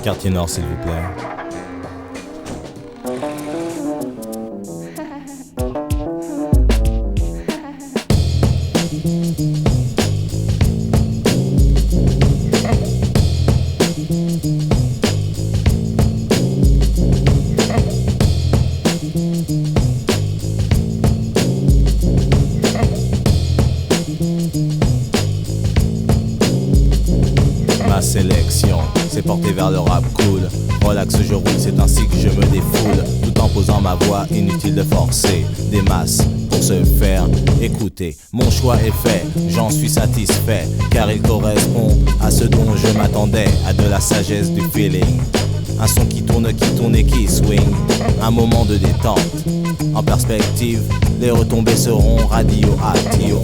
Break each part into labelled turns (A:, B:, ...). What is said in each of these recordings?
A: Quartier Nord, s'il vous plaît. Ma sélection s'est portée vers le rap cool. Relax, je roule, c'est ainsi que je me défoule. Tout en posant ma voix, inutile de forcer des masses pour se faire écouter. Mon choix est fait, j'en suis satisfait, car il correspond à ce dont je m'attendais, à de la sagesse du feeling. Un son qui tourne et qui swing. Un moment de détente. En perspective, les retombées seront radioactives.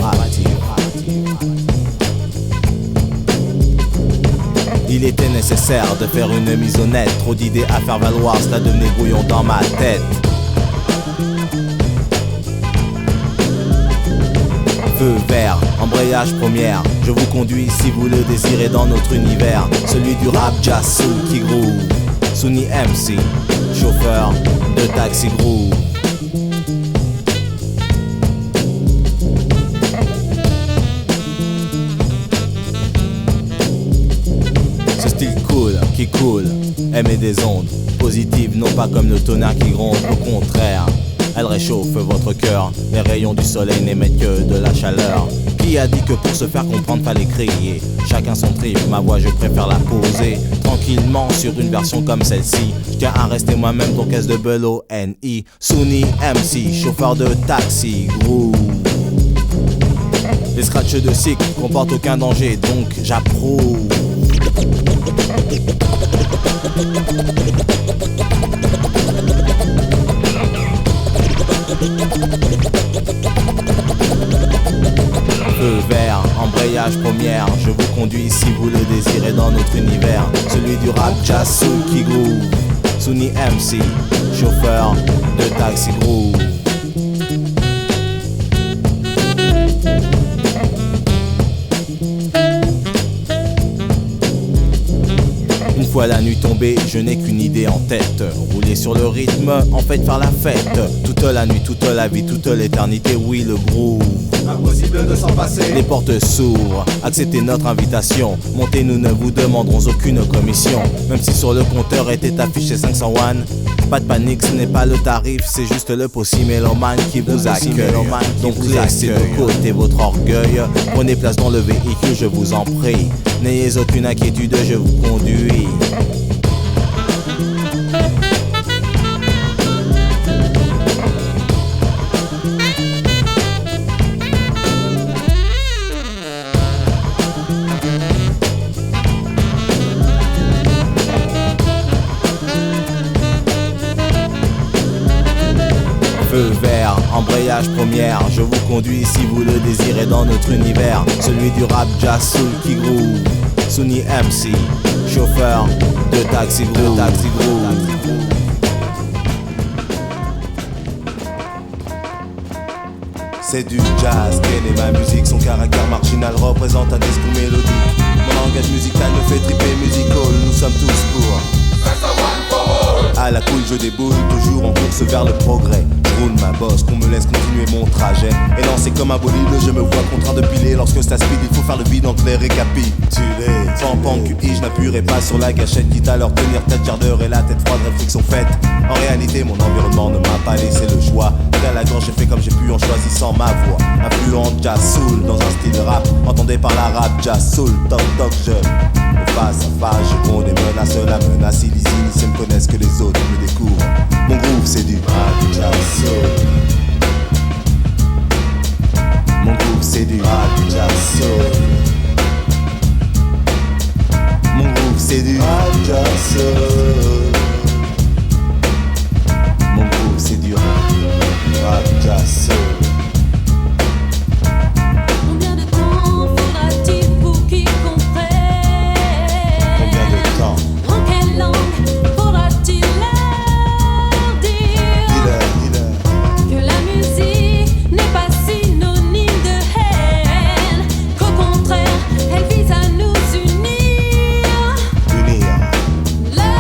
A: Il était nécessaire de faire une mise au net. Trop d'idées à faire valoir, cela devenait brouillon dans ma tête. Feu vert, embrayage première. Je vous conduis si vous le désirez dans notre univers. Celui du rap jazz soul qui groove. Sunny MC, chauffeur de taxi groove. Ce style cool qui coule, émet des ondes positives, non pas comme le tonnerre qui gronde, au contraire. Elle réchauffe votre cœur, les rayons du soleil n'émettent que de la chaleur. Qui a dit que pour se faire comprendre fallait crier? Chacun son trip, ma voix je préfère la poser tranquillement sur une version comme celle-ci. Je tiens à rester moi-même ton caisse de belot N.I. Sunny MC, chauffeur de taxi groove. Les scratchs de cycle comportent aucun danger, donc j'approuve. Feu vert, embrayage première. Je vous conduis si vous le désirez dans notre univers. Celui du rap jazz soul qui groove. Sunny MC, chauffeur de taxi groove. Une fois la nuit tombée, je n'ai qu'une idée en tête. Rouler sur le rythme, en fait faire la fête. Toute la nuit, toute la vie, toute l'éternité, oui le groove.
B: Impossible de s'en passer.
A: Les portes s'ouvrent, acceptez notre invitation. Montez, nous ne vous demanderons aucune commission. Même si sur le compteur était affiché 501. Pas de panique, ce n'est pas le tarif, c'est juste le possimélomane qui vous accueille. Donc laissez de côté votre orgueil. Prenez place dans le véhicule, je vous en prie. N'ayez aucune inquiétude, je vous conduis. Feu vert, embrayage première. Je vous conduis si vous le désirez dans notre univers. Celui du rap jazz soul qui groove. Sunny MC, chauffeur de taxi groove.
B: C'est du jazz, quelle est ma musique? Son caractère marginal représente un discours mélodique. Mon langage musical me fait triper musical. Nous sommes tous pour à la cool, je déboule, toujours en course vers le progrès. Je roule ma bosse, qu'on me laisse continuer mon trajet. Et lancé comme un bolide, je me vois contraint de piler. Lorsque ça speed, il faut faire le vide entre les récapitulés. Pampan QI, je n'appuierai pas sur la gâchette. Quitte à leur tenir tête quart et la tête froide, réflexion faite. En réalité, mon environnement ne m'a pas laissé le choix. À la gorge, j'ai fait comme j'ai pu en choisissant ma voix. Influent jazz soul dans un style de rap. Entendez par la rap jazz soul, toc toc je. Face à face, je gronde et menace la menace. Ils initiés me connaissent que les autres me découvrent. Mon groove c'est du rap jazz soul. Mon groove c'est du rap jazz soul. Mon groove c'est du rap jazz soul. Mon groove c'est du rap jazz soul.
C: Love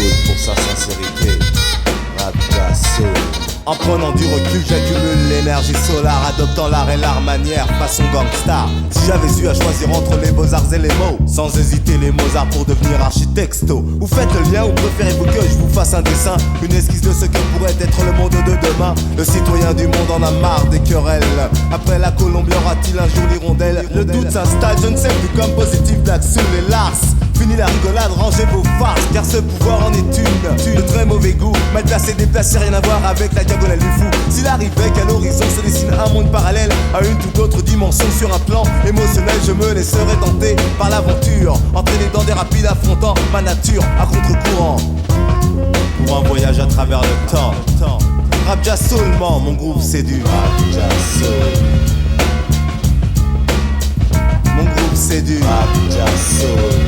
B: Soul pour sa sincérité. Rabja Soul. En prenant du recul, j'accumule l'énergie solaire, adoptant l'art et l'art manière, façon gangsta. Si j'avais eu à choisir entre les beaux-arts et les mots, sans hésiter les Mozart pour devenir architecto. Vous faites le lien ou préférez-vous que je vous fasse un dessin, une esquisse de ce que pourrait être le monde de demain. Le citoyen du monde en a marre des querelles. Après la Colombie aura-t-il un jour l'hirondelle? Le doute s'installe, je ne sais plus comme positif d'Axul et Lars. Fini la rigolade, rangez vos farces, car ce pouvoir en est une de très mauvais goût. Mal placé, déplacé, rien à voir avec la diagonale du fou. S'il arrivait qu'à l'horizon se dessine un monde parallèle à une toute autre dimension sur un plan émotionnel, je me laisserais tenter par l'aventure, entraîné dans des rapides affrontant ma nature à contre-courant. Pour un voyage à travers le temps. Rabja Soulman, mon groupe c'est du Rabja Soul. Mon groupe c'est du Rabja Soul.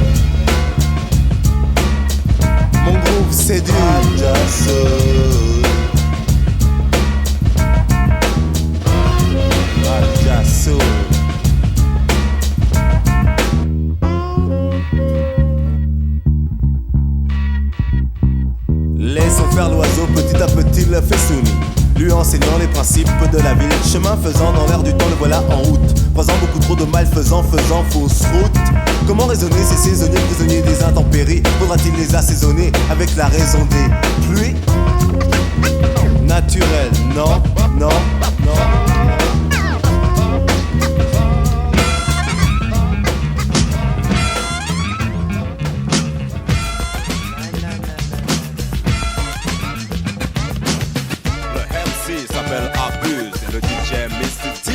B: Mon groupe c'est du Rabja Soul. Rabja Soul. Laissons faire l'oiseau, petit à petit le fait soumis, lui enseignant les principes de la ville. Chemin faisant dans l'air du temps, le voilà en route, croisant beaucoup trop de malfaisants, faisant fausse route. Comment raisonner ces saisonniers prisonniers des intempéries? Faudra-t-il les assaisonner avec la raison des pluies naturelles? Non, non, non.
A: S'appelle Abuse et le DJ Mr. T.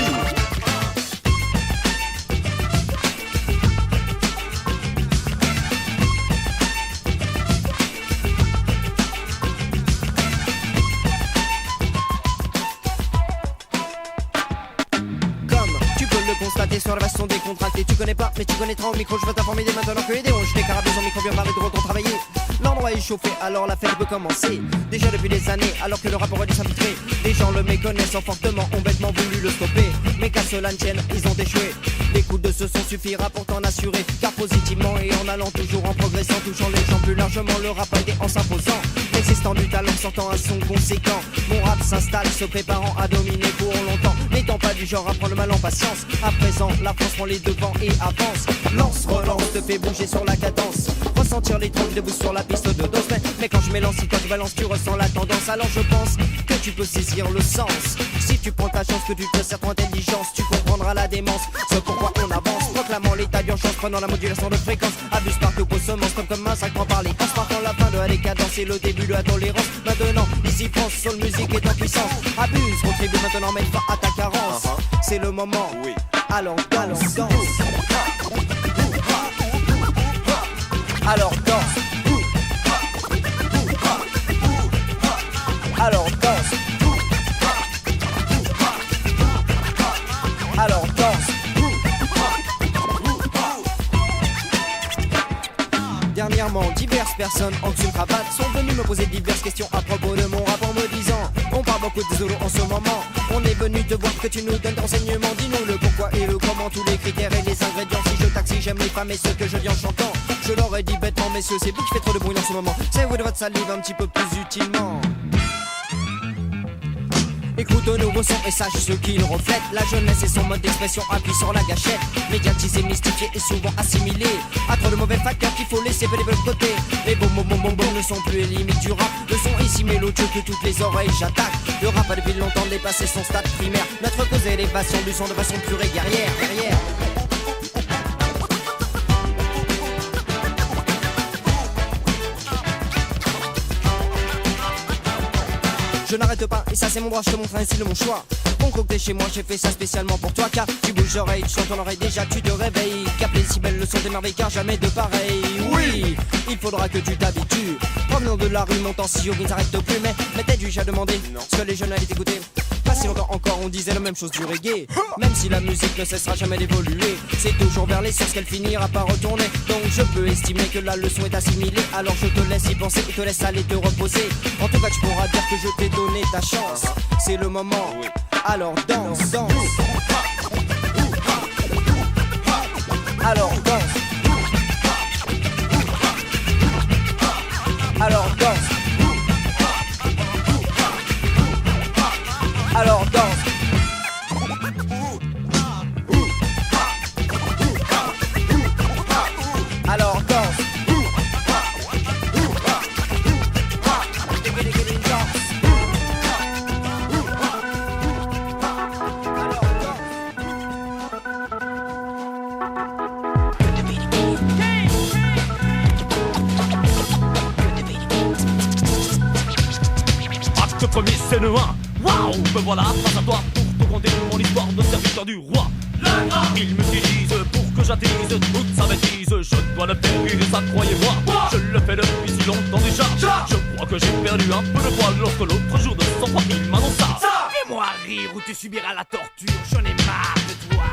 C: Constater sur la baston décontractée. Tu connais pas mais tu connaîtras au micro. Je veux t'informer dès maintenant que les déonges des carabines en micro bien parler de retour travailler. L'endroit est chauffé alors la fête peut commencer. Déjà depuis des années alors que le rapport est s'infiltrer. Les gens le méconnaissant fortement, ont bêtement voulu le stopper. Mais qu'à cela ne tienne, ils ont échoué. L'écoute de ce son suffira pour t'en assurer. Car positivement et en allant toujours en progressant, touchant les gens plus largement, le rap a été en s'imposant. Existant du talent sortant un son conséquent. Mon rap s'installe, se préparant à dominer pour longtemps. N'étant pas du genre à prendre le mal en patience. À présent, la France prend les devants et avance. Lance, relance, te fait bouger sur la cadence. Ressentir les trucs debout sur la piste de danse. Mais quand je m'élance, si toi tu balances, tu ressens la tendance. Alors je pense que tu peux saisir le sens. Si tu prends ta chance, que tu te sers ton intelligence, tu comprendras la démence. C'est pourquoi on avance, proclamant l'état d'urgence, prenant la modulation de fréquence. Abuse partout aux semences, comme un sac parler. En se partant la fin de la décadence et le début de la tolérance. Maintenant, ici France, soul musique est en puissance. Abuse, contribue maintenant, mets fin à ta carence. C'est le moment, oui. Alors danse, danse. Alors danse. Alors danse. Alors danse. Dernièrement, diverses personnes en une cravate sont venues me poser diverses questions à propos de mon rap en me disant: on parle beaucoup de Zolo en ce moment. On est venu te voir que tu nous donnes d'enseignements. Dis-nous le pourquoi et le comment, tous les critères et les ingrédients. Si je taxi, j'aime les femmes et ce que je dis en chantant. Je leur ai dit bêtement, messieurs, c'est vous qui faites trop de bruit en ce moment. Servez de votre salive un petit peu plus utilement. Écoute un nouveau son et sache ce qu'il reflète. La jeunesse et son mode d'expression appuie sur la gâchette. Médiatisé, mystifié et souvent assimilé à trop de mauvais facteurs qu'il faut laisser de côté. Les bons ne sont plus les limites du rap. Le son est si mélodieux que toutes les oreilles j'attaque. Le rap a depuis longtemps dépassé son stade primaire. Notre cause est l'élévation du son de façon pure et guerrière. Je n'arrête pas, et ça c'est mon droit, je te montre ainsi de mon choix. Concocté chez moi, j'ai fait ça spécialement pour toi. Car tu bouges l'oreille, tu chantes ton oreille déjà, tu te réveilles. Capter si belle leçon des merveilles, car jamais de pareil. Oui, il faudra que tu t'habitues. Provenant de la rue, montant si haut, qui ne s'arrête plus. Mais t'es-tu déjà demandé ce que les jeunes allaient écouter? Pas si longtemps encore, on disait la même chose du reggae. Même si la musique ne cessera jamais d'évoluer, c'est toujours vers les sources qu'elle finira par retourner. Donc je peux estimer que la leçon est assimilée. Alors je te laisse y penser et te laisse aller te reposer. En tout cas tu pourras dire que je t'ai donné ta chance. C'est le moment, alors danse, danse. Alors danse. Alors danse. Alors danse. Alors danse.
D: Acte premier, scène 1. Waouh, me voilà face à toi pour te conter mon histoire de serviteur du roi. Il m'utilise pour que j'attise toute sa bêtise. Je dois le faire rire, ça croyez-moi. Je le fais depuis si longtemps déjà. Je crois que j'ai perdu un peu de poids lorsque l'autre jour de sang-froid il m'annonça. Fais-moi rire ou tu subiras la torture, j'en ai marre de toi.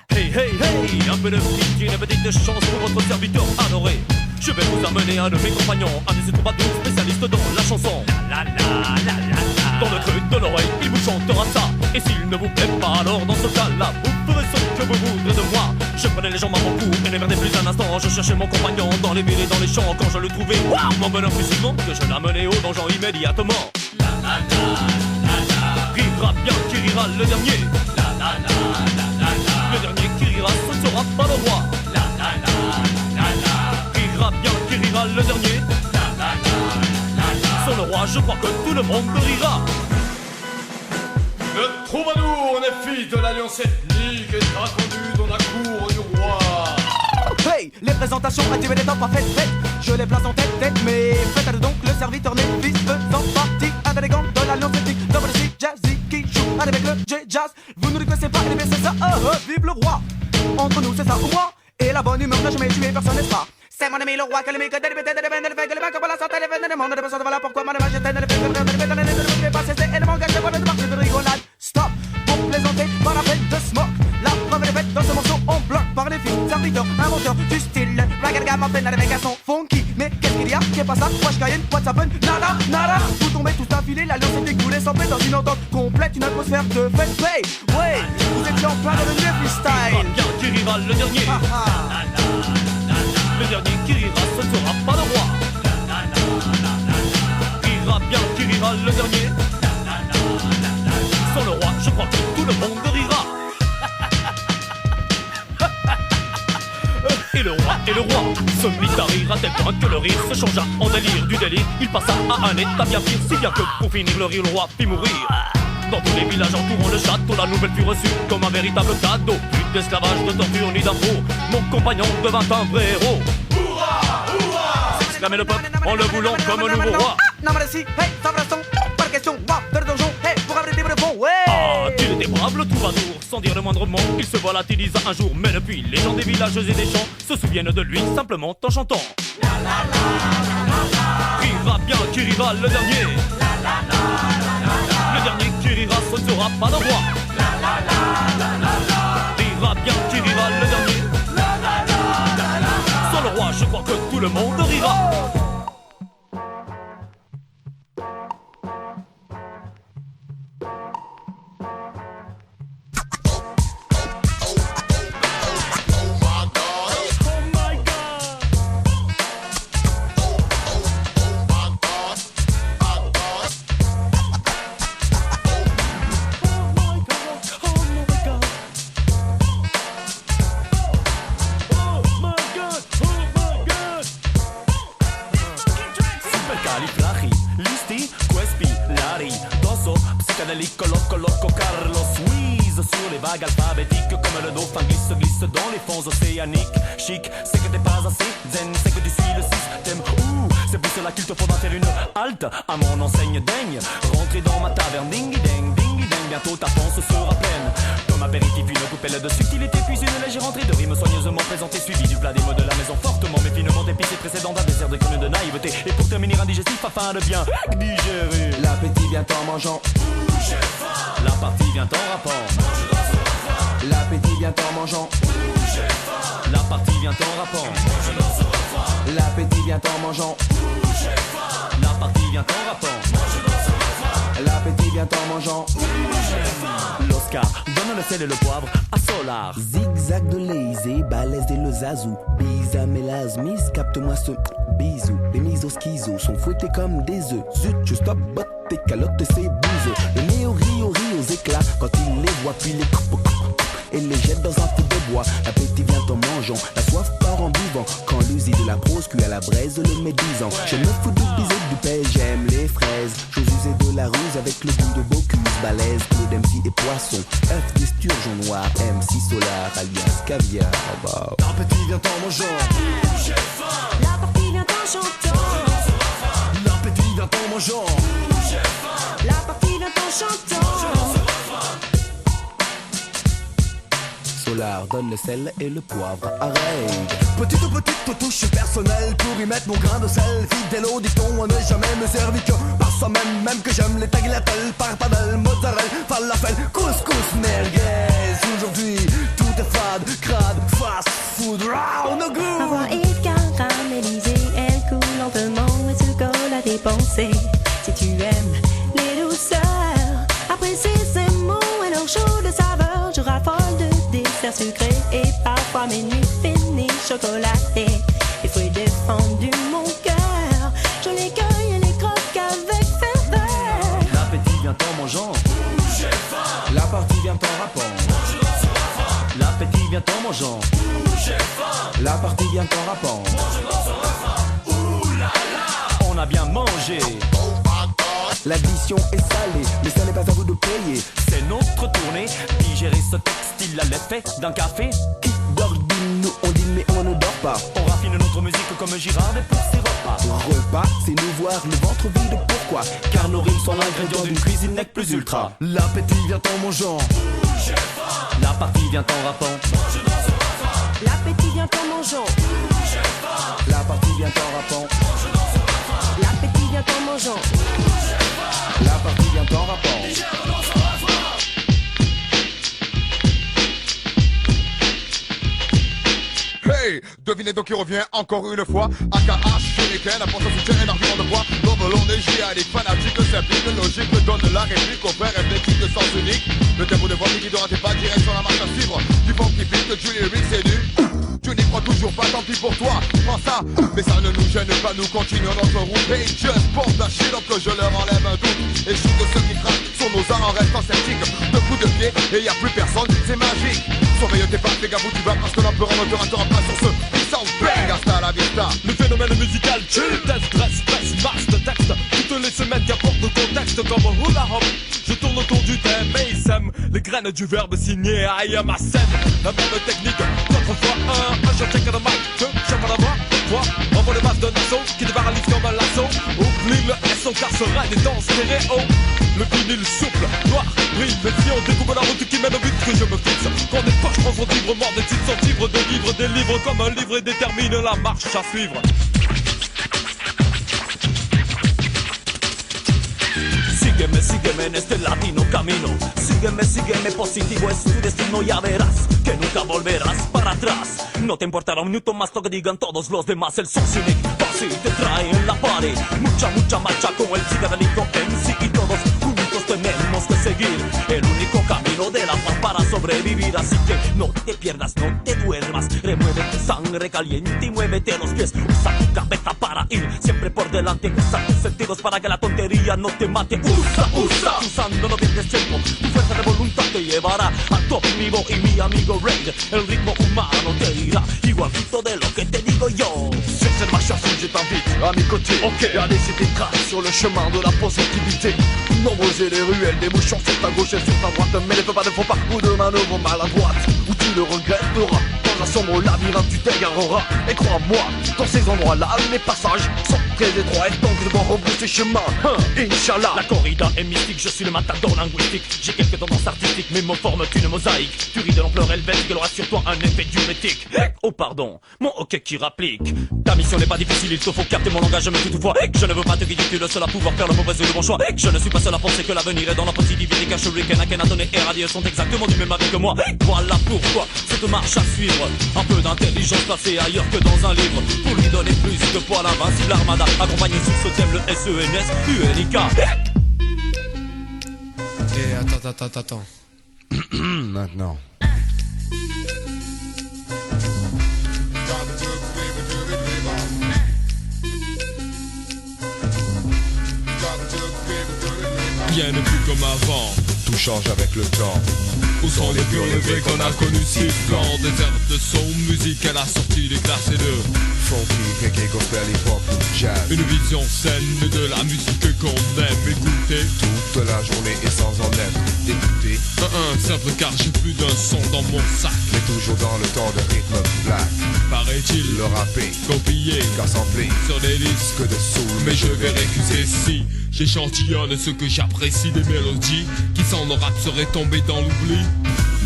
D: Hey, hey, hey, un peu de pitié, une petite chance pour votre serviteur adoré. Je vais vous amener un de mes compagnons, un de ces troubadours spécialistes dans la chanson. La la la la la la. Dans le creux de l'oreille, il vous chantera ça. Et s'il ne vous plaît pas, alors dans ce cas-là, vous ferez ce que vous voudrez de moi. Je prenais les jambes à mon cou et ne perdais plus un instant. Je cherchais mon compagnon dans les villes et dans les champs. Quand je le trouvais, waouh, mon bonheur fut si grand que je l'amenais au donjon immédiatement. La la la la la. Rira bien qui rira le dernier. La la la la la la. Le dernier qui rira, ce ne sera pas le roi. La la la la la. Rira bien qui rira le dernier. La la la la la. Sans le roi, je crois que tout le monde rira.
E: Le troubadour, on est fils de l'alliance ethnique et sera conduit dans la cour du roi.
C: Hey, les présentations activées n'étant pas faites, je les place en tête, mais faites donc le serviteur né, fils faisant partie indélégant de l'alliance ethnique. Double C, Jazzy qui joue avec le J-Jazz. Vous ne reconnaissez pas, et c'est ça, vive le roi. Entre nous, c'est ça ou moi. Et la bonne humeur n'a jamais tué personne, n'est-ce pas? C'est mon ami le roi, que le mec a délibéré, que le mec a pas la santé, les veines, les mondes, les personnes, voilà pourquoi ma majesté ne fait pas cesser et ne m'engage pas de partir de rigolade. Stop, pour plaisanter par la fête de smoke. La preuve est faite dans ce morceau, on bloque par les filles, serviteurs, inventeurs du style. Ragamuffin, les mecs sont funky. Mais qu'est-ce qu'il y a? Qu'est pas ça? Wesh Cayenne, what's happen? Nada, nada. Vous tombez tous d'affilée, l'alliance est découlée sans paix dans une entente complète, une atmosphère de fête. Play, ouais, vous étiez en plein dans le mieux freestyle.
D: Bien qui rira le dernier. Le dernier qui rira, ce ne sera pas le roi. Rira bien qui rira le dernier. Sans le roi, je crois que tout le monde rira. Et le roi se mit à rire à tel point que le rire se changea en délire. Du délire, il passa à un état bien pire, si bien que pour finir le rire, le roi fit mourir. Dans tous les villages entourant le château, la nouvelle fut reçue comme un véritable cadeau. Plus d'esclavage, de torture ni d'impôts, mon compagnon devint un vrai héros. Hurrah, hurrah! S'exclamait le peuple en le voulant comme un nouveau roi.
C: Non mais si, hey, sans façon, pas de question, moi, de le donjon, hey, pour abriter le bon, ouais.
D: Ah, qu'il était brave le troubadour, sans dire le moindre mot, il se volatilisa un jour. Mais depuis, les gens des villages et des champs se souviennent de lui simplement en chantant. La la la la la. Rira bien qui rira le dernier. La la la la la. Le dernier qui rira, ce ne sera pas le roi. La la la la la la. Rira bien qui rira le dernier. La la la la la. Sans le roi, je crois que tout le monde rira.
F: Loco Carlos Suisse sur les vagues alphabétiques comme le dauphin glisse dans les fonds océaniques. Chic, c'est que t'es pas assez zen, c'est que tu suis le système. C'est pour cela qu'il te faudra faire une halte à mon enseigne daigne. Rentrer dans ma taverne, dingy ding, bientôt ta panse sera pleine. Comme apéritif une coupelle de subtilité, puis une légère entrée de rimes soigneusement présentée, suivie du plat des mots de la maison fortement mais finement épicé, précédant d'un dessert de crème de naïveté. Et pour terminer indigestif afin de bien digérer.
B: L'appétit vient en mangeant.
F: La partie vient en rapport.
B: L'appétit vient en mangeant.
F: La partie vient en rapport.
B: L'appétit vient en mangeant.
F: La partie vient en rapport.
B: L'appétit vient en mangeant.
F: L'Oscar donne le sel et le poivre à Solar.
G: Zigzag de lazy, balèze et le zazou. Bisa, mélasmis, capte-moi ce bisous. Les mises au schizo sont fouettées comme des œufs. Zut, je stop, botte tes calottes et ses bouseux. Le néo rit aux éclats quand il les voit, puis les coupe et les jette dans un feu de bois. L'appétit vient en mangeant, la soif part en buvant. Quand l'usine de la prose cuit à la braise le médisant. Je me fous de biser du paix, j'aime les fraises. J'ose user de la ruse avec le goût de Bocuse. Balèze, Claude MC et poisson. F d'esturgeon noir, MC solar, alias caviar. Bah.
B: L'appétit vient en mangeant.
H: J'ai faim. La partie vient en chantant.
B: L'appétit vient en mangeant.
H: J'ai faim. La partie vient en chantant.
G: Solar donne le sel et le poivre à règle.
B: Petite touche personnelle pour y mettre mon grain de sel. Fidèle au dicton, on n'est jamais me servi que par soi-même. Même que j'aime les tagliatelles, parpadelle, mozzarella, falafel, couscous, merguez. Aujourd'hui, tout est fade, crade, fast food, raw, no good.
I: Ma voix est caramélisée, elle coule lentement et se colle à tes pensées. Si tu aimes les douceurs, apprécie ces mots et leur chaud de saveur. Je raffole de desserts sucrés et parfois mes nuits finies chocolatées. Les fruits défendus mon cœur, je les cueille et les croque avec ferveur.
F: L'appétit vient en mangeant.
H: J'ai faim.
G: La partie vient en rappant.
F: L'appétit vient en mangeant.
H: J'ai faim.
G: La partie vient en rappant.
F: On a bien mangé.
G: L'addition est salée, mais ça n'est pas à vous de payer.
F: C'est notre tournée. Digérer ce textile à l'effet d'un café.
G: Qui dort dîne, nous on dîne mais on ne dort pas.
F: On raffine notre musique comme Girard et pour ses repas.
G: Repas, c'est nous voir le ventre vide, pourquoi?
F: Car nos rimes sont l'ingrédient d'une cuisine nec plus ultra.
B: L'appétit vient en mangeant.
H: J'ai faim.
F: La partie vient en rappant.
I: L'appétit vient en mangeant.
H: J'ai faim.
G: La partie vient en rappant.
I: L'appétit vient en mangeant.
G: La partie vient en rappant.
J: Hey, devinez donc qui revient encore une fois. AKH, Shuriken, apporte son soutien et l'argument de poids. L'homme est djihadique, fanatique, simplique, logique, donne la réplique au frère emblématique de sens unique. Le tempo de voix qui guidera tes pas, direction la marche à suivre. Du fond qui pique, du lyrics et du... Tu n'y crois toujours pas, tant pis pour toi, prends ça. Mais ça ne nous gêne pas, nous continuons notre route. Hey, just porte la shit up que je leur enlève un doute. Et shoot de ceux qui craquent sur nos arts en restant sceptiques. Deux coups de pied et y a plus personne, c'est magique. Surveille tes pas, fais gaffe où tu vas, parce que l'empereur ne te ratera pas sur ce puissant bang. Hasta la vista.
D: Le phénomène musical chill, test, stress, masse de texte. Toutes les semaines qu'apporte le contexte comme hula hop. Je tourne autour du thème et il sème les graines du verbe signé I am a scène. La même technique, 4 fois 1 je check le mic, que j'ai pas la voix. Envoie les masses d'un assaut qui te paralyse comme un lasso. Oublie le SO car ce ride est en stéréo. Le vinyle souple, noir, brille. Mais si on découpe la route qui mène au but que je me fixe. Quand des poches prend son livre, mort des titres sont livres, des livres, des livres comme un livre et détermine la marche à suivre. Sígueme en este latino camino. Sígueme positivo es tu destino. Ya verás que nunca volverás para atrás. No te importará un minuto más lo que digan todos los demás. El son unique, fácil te trae en la pared. Mucha marcha con el psicodélico MC. Y todos juntos tenemos que seguir el único camino de la paz para sobrevivir. Así que no te pierdas, no te duermas. Remueve tu sangre caliente y muévete los pies. Usa tu cabeza para ir siempre por delante. Usa tus sentidos para que la tontería no te mate. Usando no pierdes tiempo. Tu fuerza de voluntad te llevará a top vivo. Y mi amigo Raid, el ritmo humano te dirá igualito de lo que te digo yo. Sur cette marche à suivre, je t'invite à mes côtés. Ok, à laisser tes traces sur le chemin de la positivité. Nombreuses les ruelles, des mouchons sur ta gauche et sur ta droite. Mais ne fais pas de faux pas ou de manœuvres maladroites, où tu le regretteras. Dans un sombre labyrinthe tu t'égareras. Et crois-moi, dans ces endroits-là, les passages sont très étroits. Et donc devant rebrousser chemin, Inch'Allah. La corrida est mystique, je suis le matador linguistique. J'ai quelques tendances artistiques, mais me forment une mosaïque. Tu ris de l'ampleur helvétique, elle aura sur toi un effet diurétique. Oh pardon, mon hockey qui rapplique. Ta mission n'est pas difficile, il te faut capter mon langage, mais toutefois je ne veux pas te guider, tu es le seul à pouvoir faire le mauvais ou le bon choix. Je ne suis pas seul à penser que l'avenir est dans la positivité. Car Shuriken, Akhenaton et Radieux sont exactement du même avis que moi. Voilà pourquoi cette marche à suivre. Un peu d'intelligence passée ailleurs que dans un livre. Pour lui donner plus de poids à l'invincible armada. Accompagné sous ce thème le SENS, UNIK.
K: Et attends. Maintenant.
E: rien n'est plus comme avant.
J: Tout change avec le temps.
E: Où sont les purs levés qu'on a connus si blancs? Des airs de son, musique à la sortie des classes et de
J: funky, reggae, gospel, hip-hop, jazz.
E: Une vision saine de la musique qu'on aime écouter
J: toute la journée et sans en être dégoûté.
E: Simple car j'ai plus d'un son dans mon sac.
J: Mais toujours dans le temps de rythme black.
E: Paraît-il,
J: le rapper,
E: copier,
J: car sampler
E: sur des disques
J: de soul.
E: Mais je vais récuser si j'échantillonne ce que j'apprécie des mélodies. Qui sans nos rap seraient tombés dans l'oubli.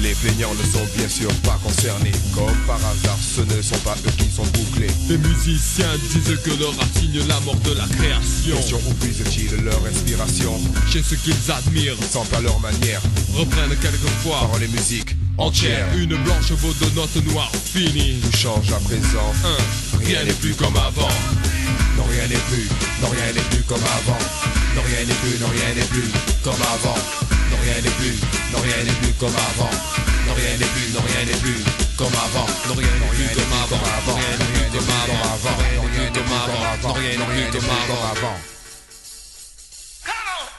J: Les plaignants ne sont bien sûr pas concernés. Comme par hasard, ce ne sont pas eux qui sont bouclés.
E: Les musiciens disent que le rap signe la mort de la création.
J: Question où puisent-ils leur inspiration?
E: Chez ceux qu'ils admirent,
J: sans qu'à leur manière
E: reprennent quelquefois
J: paroles et musique entière.
E: Une blanche vaut de notes noires finies.
J: Tout change à présent.
E: Rien n'est plus comme avant.
J: Non, rien n'est plus, non, rien n'est plus comme avant. Non, rien n'est plus, non, rien n'est plus comme avant. Non, rien n'est plus, non, rien n'est plus comme avant. Non, rien n'est plus, non, rien n'est plus comme avant. Non, rien n'est plus comme avant. Rien n'est plus comme avant. Rien n'est plus comme avant. Rien n'est plus comme avant.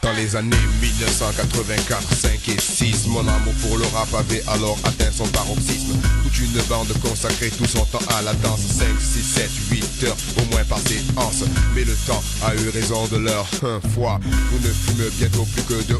J: Dans les années 1984, 5 et 6, mon amour pour le rap avait alors atteint son paroxysme. Toute une bande consacrait tout son temps à la danse. 5, 6, 7, 8 heures au moins par séance. Mais le temps a eu raison de leur foi. Nous ne fûmes bientôt plus que de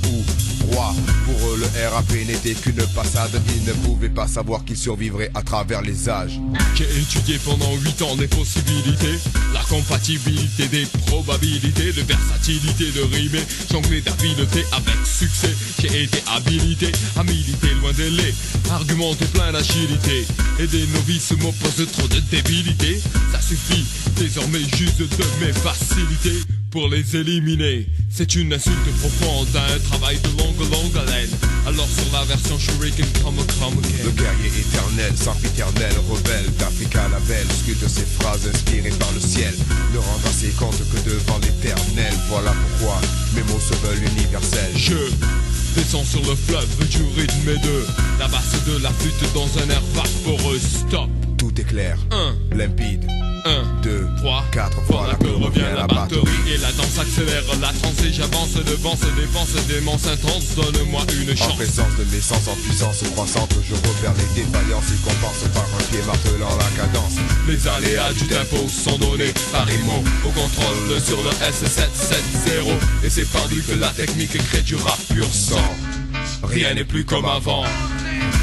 J: roi. Pour eux le RAP n'était qu'une passade. Ils ne pouvaient pas savoir qu'ils survivraient à travers les âges.
E: J'ai étudié pendant 8 ans les possibilités, la compatibilité des probabilités, de versatilité, de rimer, jongler d'habileté avec succès. J'ai été habilité à militer loin des laits, argumenter plein d'agilité. Et des novices m'opposent trop de débilité. Ça suffit désormais juste de mes facilités pour les éliminer. C'est une insulte profonde, un travail de longue haleine. Alors sur la version Shuriken, come again.
J: Le guerrier éternel, sempiternel, rebelle d'Africa la belle, sculpte ses phrases inspirées par le ciel. Ne rendre assez compte que devant l'éternel. Voilà pourquoi mes mots se veulent universels.
E: Je descends sur le fleuve du rythme et de la basse de la flûte dans un air vaporeux. Stop.
J: Tout est clair, limpide.
E: 1,
J: 2,
E: 3,
J: 4, voilà que revient la batterie.
E: Et la danse accélère, la transe et j'avance devant, se dépense, démence intense, donne-moi une chance.
J: En présence de mes sens en puissance croissante, je repère les défaillances et compense par un pied martelant la cadence.
E: Les aléas du tempo sont donnés par Imo au contrôle sur le S770. Et c'est par lui que la technique crée du rap pur sang. Rien n'est plus comme avant.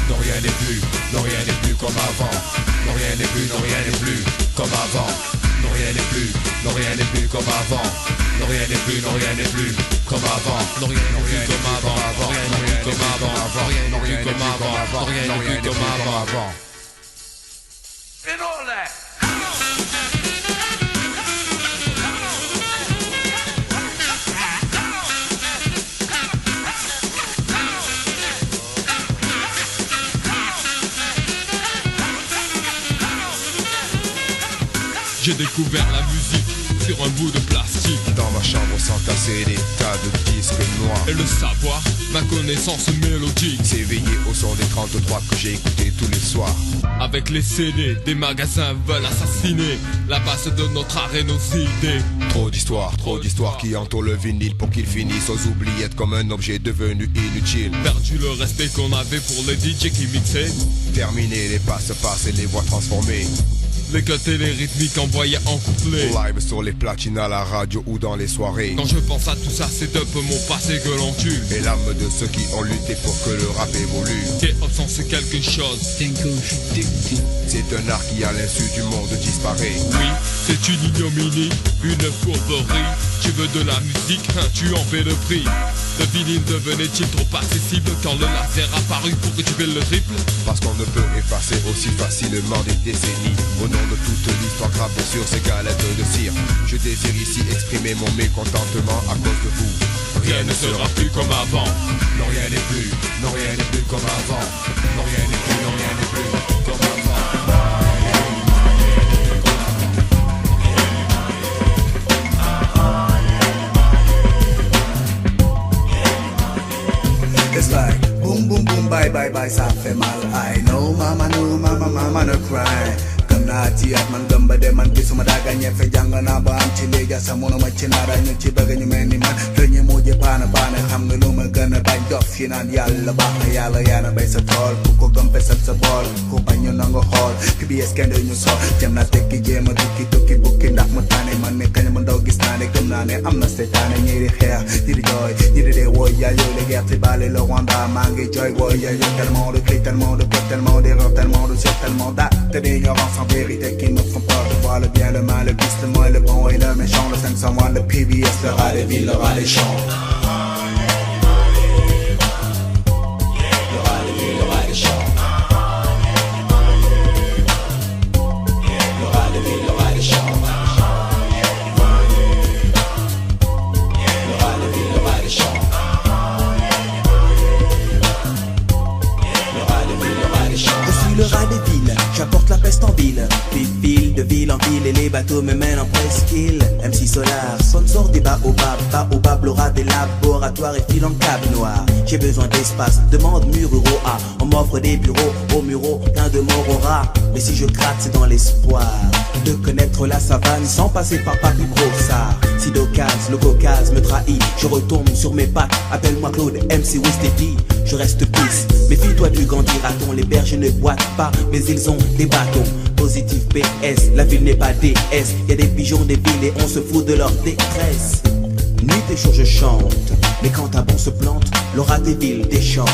J: Non, rien n'est plus, non, rien n'est plus comme avant. Non, rien n'est plus, non, rien n'est plus comme avant. Non, rien n'est plus, non, rien n'est plus comme avant. Non, rien n'est plus, non, rien n'est plus comme avant. Non, rien n'est plus comme avant. Rien n'est plus comme avant. Rien n'est plus comme avant. Rien n'est plus comme avant.
H: And all that.
E: J'ai découvert la musique sur un bout de plastique.
J: Dans ma chambre s'entasser des tas de disques noirs.
E: Et le savoir, ma connaissance mélodique,
J: s'éveiller au son des 33 que j'ai écouté tous les soirs.
E: Avec les CD, des magasins veulent assassiner la base de notre art et nos idées.
J: Trop d'histoires qui entourent le vinyle pour qu'il finisse aux oubliettes comme un objet devenu inutile.
E: Perdu le respect qu'on avait pour les DJ qui mixaient.
J: Terminé les passe-passe et les voix transformées.
E: Les cuts et les rythmiques envoyés en couplet.
J: Live sur les platines à la radio ou dans les soirées.
E: Quand je pense à tout ça, c'est un peu mon passé que l'on tue.
J: Et l'âme de ceux qui ont lutté pour que le rap évolue.
E: Hip-hop c'est quelque chose.
J: C'est un art qui à l'insu du monde disparaît.
E: Oui, c'est une ignominie, une fourberie. Tu veux de la musique, tu en paies le prix. Le vinyle devenait-il trop accessible quand le laser apparut pour que tu paies le triple?
J: Parce qu'on ne peut effacer aussi facilement des décennies. Au nom de toute l'histoire gravée sur ces galettes de cire, je désire ici exprimer mon mécontentement à cause de vous.
E: Rien ne sera plus comme avant.
J: Non, rien n'est plus, non, rien n'est plus comme avant. Non, rien n'est plus, non, rien n'est plus comme avant.
L: It's like boom boom boom bye bye bye ça fait mal. I know mama no cry. Gëm naa ci at man gëm ba de man gisuma daa gagné fe jàng naa ba am ci léegi sa mënuma ci naara ñu ci bëgg ñu mel ni man te ñu mujj paana xam nga ma gën a bañ dof yi naan yàlla baax na yàlla yaana bay sa tool ku ko gëm fesal sa bool ku bañ ñu nangu xool PBS kenn du ñu sol jëm naa tekki jéem a tukki bukki ndax mu tànne man ne kañ ma ndaw gis naa ne gëm naa ne am na seytaane ñii di xeex ñii di jooy ñii di dee wooy yaay yow les guerres tribales le Rwanda maa ngi jooy wooy yaay yow tellement de cris tellement de peur tellement d'erreurs tellement de sur tellement d'actes d'ignorance en vérité qui nous font peur de voir le bien le mal le bis le moins le bon et le méchant le 501 le PBS le rat des villes le rat des champs.
G: J'apporte la peste en ville, puis file de ville en ville et les bateaux me mènent en presqu'île. MC Solar, sponsor des baobab, l'aura des laboratoires et file en cab noir. J'ai besoin d'espace, demande mur ruraux A. On m'offre des bureaux, au muraux, plein de morts au rat. Mais si je gratte, c'est dans l'espoir de connaître la savane sans passer par Papy Brossard. Si d'occasion, le Caucase me trahit, je retombe sur mes pattes. Appelle-moi Claude, MC Westepi, je reste pisse. Méfie-toi du Gandhi-raton, les berges ne boitent pas, mais ils ont des bâtons. Positif PS, la ville n'est pas DS. Y'a des pigeons des villes et on se fout de leur détresse. Nuit et jour je chante, mais quand un bon se plante, l'aura des villes déchante.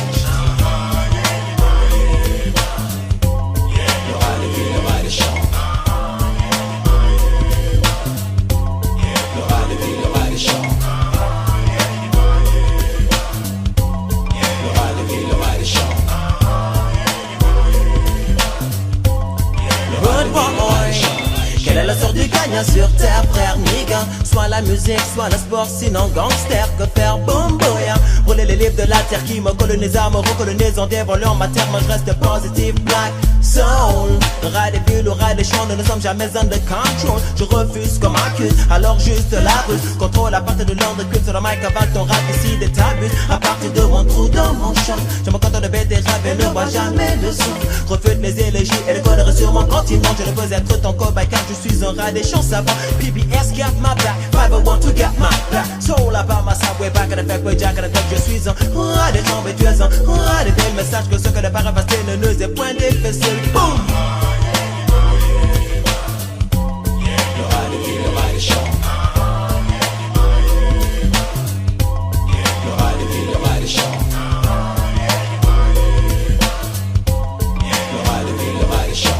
M: Sur terre, frère nigga, soit la musique, soit le sport, sinon gangster. Que faire, boom boya, brûler les livres de la terre qui me colonisent, me recolonisent en dévoilant ma terre. Moi je reste positif, black soul. Ras des villes ou ras des champs, nous ne sommes jamais under control. Je refuse comme accuse, alors juste la ruse. Contrôle à partir de l'ordre culte sur le mic, avale ton rap ici des tabus. À partir de mon trou dans mon champ, je me contente de bêter rap et ne vois jamais le son. Refute les élégies et les conneries sur mon continent. Je ne peux être ton cobaye car je suis un rat des champs savants. PBS got my back, 501 to get my back. Soul about my side, way back in effect, way jack in effect. Je suis un rat des champs, mais tu es un rat des villes. Message que ce que le parapasté ne nous est point difficile. Boom! Le rat des villes, le rat des champs. Le rat des villes, le rat des champs. Le rat des villes, le rat des champs.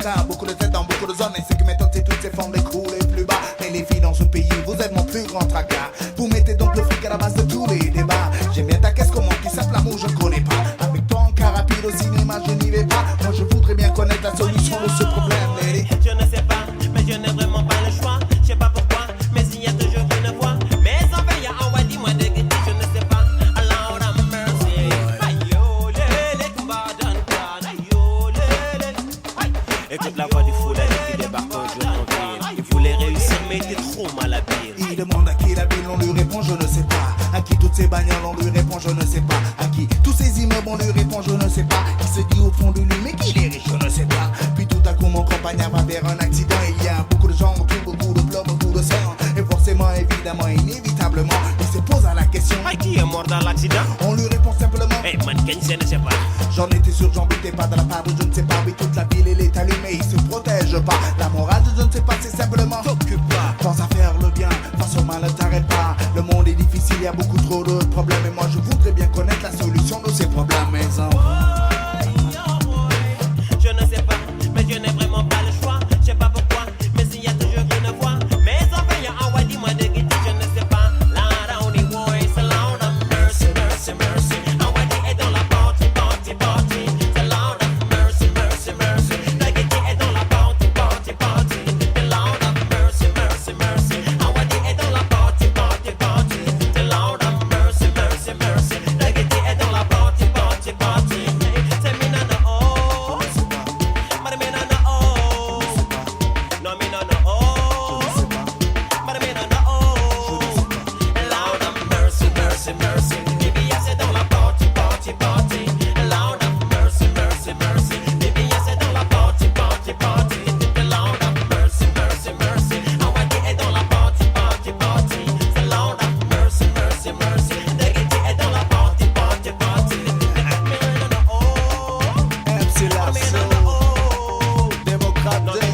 L: tracas, beaucoup de têtes dans beaucoup de zones. Et ce qui m'étonne, c'est toutes ces formes de coups les plus bas. Mais les filles dans ce pays, vous êtes mon plus grand tracas. Vous mettez donc le fric à la base de tous les débats. J'aime bien ta caisse, comment tu sapes l'amour, je connais pas. Avec toi en car rapide au cinéma, je n'y vais pas. Moi je voudrais bien connaître la solution de ce problème, lady.
M: Je ne sais pas, mais je n'ai vraiment pas le choix. Je sais pas pourquoi, mais il y a toujours une voix. Mais en veille, y'a un wadi, moi de guetter, je ne sais pas. Lord have mercy. Ayo, lele, kumbadan, ayo, lele. Écoute la voix du foulard qui débarque un jour en ville. Il voulait réussir, mais il était trop mal habillé.
L: Il demande à qui la ville, on lui répond, je ne sais pas. À qui toutes ces bagnoles, on lui répond, je ne sais pas. À qui tous ces immeubles, on lui répond, je ne sais pas. Qui se dit au fond de lui, mais qu'il est riche, je ne sais pas. Puis tout à coup, mon campagnard va vers un accident. Il y a beaucoup de gens autour, beaucoup de plomb, beaucoup de sang. Et forcément, évidemment, inévitablement, il se pose à la question:
M: qui est mort dans l'accident?
L: On lui répond simplement:
M: hey, mannequin, je ne sais pas.
L: J'en étais sûr, j'en doutais pas de la part de je ne sais pas. Oui, toute la ville, elle est allumée, il se protège pas. La morale de je ne sais pas, c'est simplement: t'occupe pas. Pense à faire le bien, face au mal, ne t'arrête pas. Le monde est difficile, il y a beaucoup trop de problèmes. Et moi, je voudrais bien connaître la solution de ces problèmes, mes enfants.
M: Je ne sais pas, mais je n'ai vraiment pas le choix. Je sais pas pourquoi, mais il y a toujours une voix. Mais en veille, y'a un wadi, moi de guetter, je ne sais pas. Lord only voice, Lord of mercy, mercy, mercy. Un wadi est dans la party, party, party. The Lord of mercy, mercy, mercy. La guetter est dans la party, party, party. The Lord of mercy, mercy, mercy. Un wadi est dans la party, party, party. The Lord of mercy, mercy, mercy. La guetter est dans la party, party, party. C'est minana, oh. But me no know, oh. No me no know, oh. But me no know, oh. Lord of mercy, mercy, mercy. DBS est dans la party, party, party. Lord of mercy, mercy, mercy. DBS est dans la party, party, party. Lord of mercy, mercy, mercy. Awadi est dans la party, party, party. Lord of mercy, mercy, mercy. Degiti est dans la party, party, party. Me no know, oh.
L: MC Lasso, démocrate day,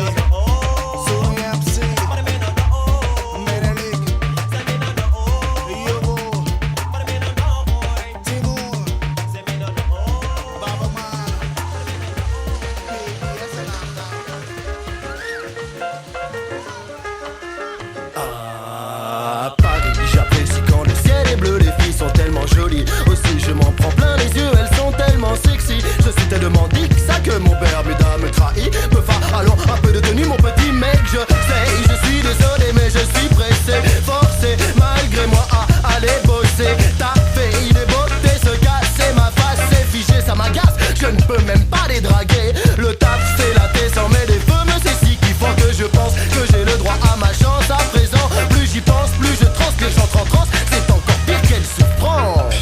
L: Soumi MC, Menelik, Yobo, Timur, Baba Man,
N: À Paris, j'apprécie quand le ciel est bleu, les filles sont tellement jolies. Aussi, je m'en prends plein les yeux, elles sont tellement sexy. Je suis tellement dick, ça que mon Bermuda me trahit. Me fa, allons, un peu de tenue, mon petit mec, je sais. Je suis désolé, mais je suis pressé, forcé, malgré moi, à aller bosser. Taper, il est beauté, se casser, ma face c'est figé, ça m'agace. Je ne peux même pas les draguer. Le taf, c'est la tête, sans met des fameux ceci qui font que je pense que j'ai le droit à ma chance. À présent, plus j'y pense, plus je transpire, j'entre en transe. C'est encore pire, quelle souffrance.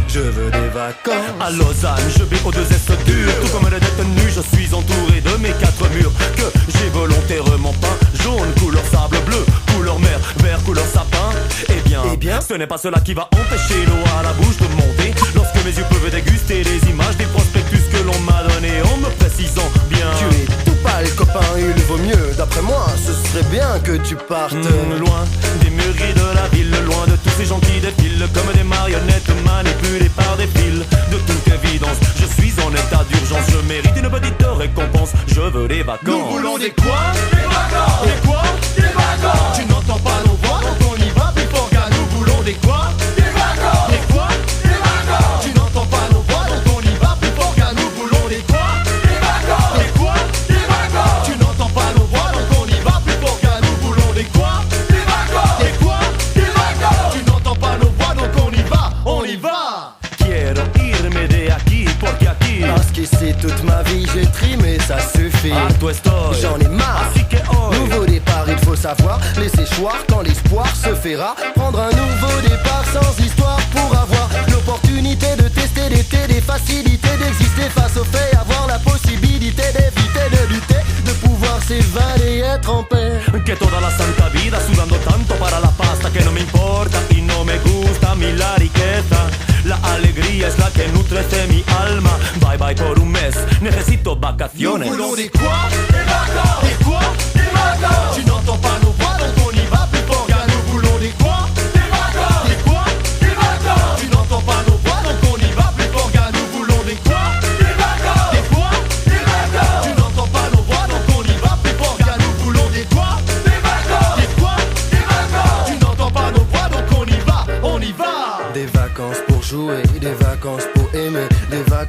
N: Je veux des vacances.
F: À Lausanne, je vis au 2S dur. Tout comme les détenus, je suis entouré de mes 4 murs que j'ai volontairement peint. Jaune, couleur sable bleu, couleur mer, vert, couleur sapin. Eh bien, ce n'est pas cela qui va empêcher l'eau à la bouche de monter. Lorsque mes yeux peuvent déguster les images des prospectus que l'on m'a donné en me précisant bien.
N: Tu es tout pâle, copain, il vaut mieux. D'après moi, ce serait bien que tu partes
F: loin des murs gris de la ville, loin de tous ces gens qui défilent comme des marionnettes manipulées par des fils. De toute évidence, je suis en état d'urgence. Je mérite une petite récompense. Je veux des vacances.
N: Nous voulons des quoi? Des vacances. Des quoi? Des vacances. Tu n'entends pas nos voix, donc on y va, plus fort qu'à nous voulons des quoi? Des vacances. Des quoi? Des vacances. Tu n'entends pas nos voix, donc on y va, plus fort qu'à nous voulons des quoi? Des vacances. Des quoi? Des vacances. Tu n'entends pas nos voix, donc on y va, plus fort qu'à nous voulons des quoi? Des vacances. Des quoi? Des vacances. Tu n'entends pas nos voix, donc on y va, on y va.
F: Quiero irme de aquí, porque aquí.
N: Parce qu'ici toute ma vie j'ai trimé, ça suffit.
F: Harto estoy.
N: J'en ai marre.
F: Así que hoy.
N: Nouveau départ, il faut savoir laisser choir quand l'espoir se fait rare. Prendre un nouveau départ sans histoire pour avoir l'opportunité de tester d'été, des facilités d'exister face aux faits, avoir la possibilité d'éviter de lutter, de pouvoir s'évader et être en paix.
F: Que toda la santa vida sudando tanto para la pasta que no me importa y no me gusta a mí la riqueza. La alegría es la que nutre mi alma. Bye bye por un mes, necesito vacaciones.
N: Nous voulons des quoi? Des vacances. Des quoi? Des vacances. Tu n'entends pas nos voix, donc on y va plus fort qu'à nous voulons des quoi? Des vacances. Des quoi? Des vacances. Tu n'entends pas nos voix, donc on y va plus fort qu'à nous voulons des quoi? Des vacances. Des quoi? Des vacances. Tu n'entends pas nos voix, donc on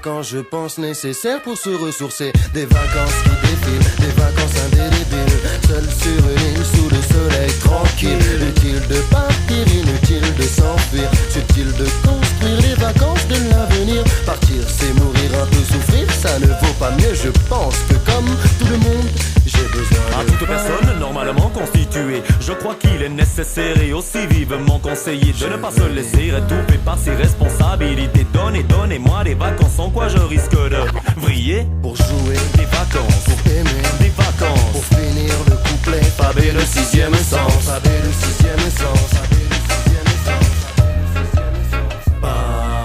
N: vacances, je pense, nécessaires pour se ressourcer. Des vacances qui défilent, des vacances indélébiles. Seul sur une île sous le soleil tranquille. Utile de partir, inutile de s'enfuir. Subtil de construire les vacances de l'avenir. Partir c'est mourir, un peu souffrir, ça ne vaut pas mieux. Je pense que comme tout le monde, j'ai besoin
F: à toute personne normalement constituée, je crois qu'il est nécessaire et aussi vivement conseillé de ne pas se laisser étouffer par ses responsabilités. Donnez-moi des vacances, en quoi je risque de vriller
N: pour jouer,
F: des vacances
N: pour aimer,
F: des vacances
N: pour finir le couplet.
F: Fabé le sixième sens,
N: Fabé le sixième sens.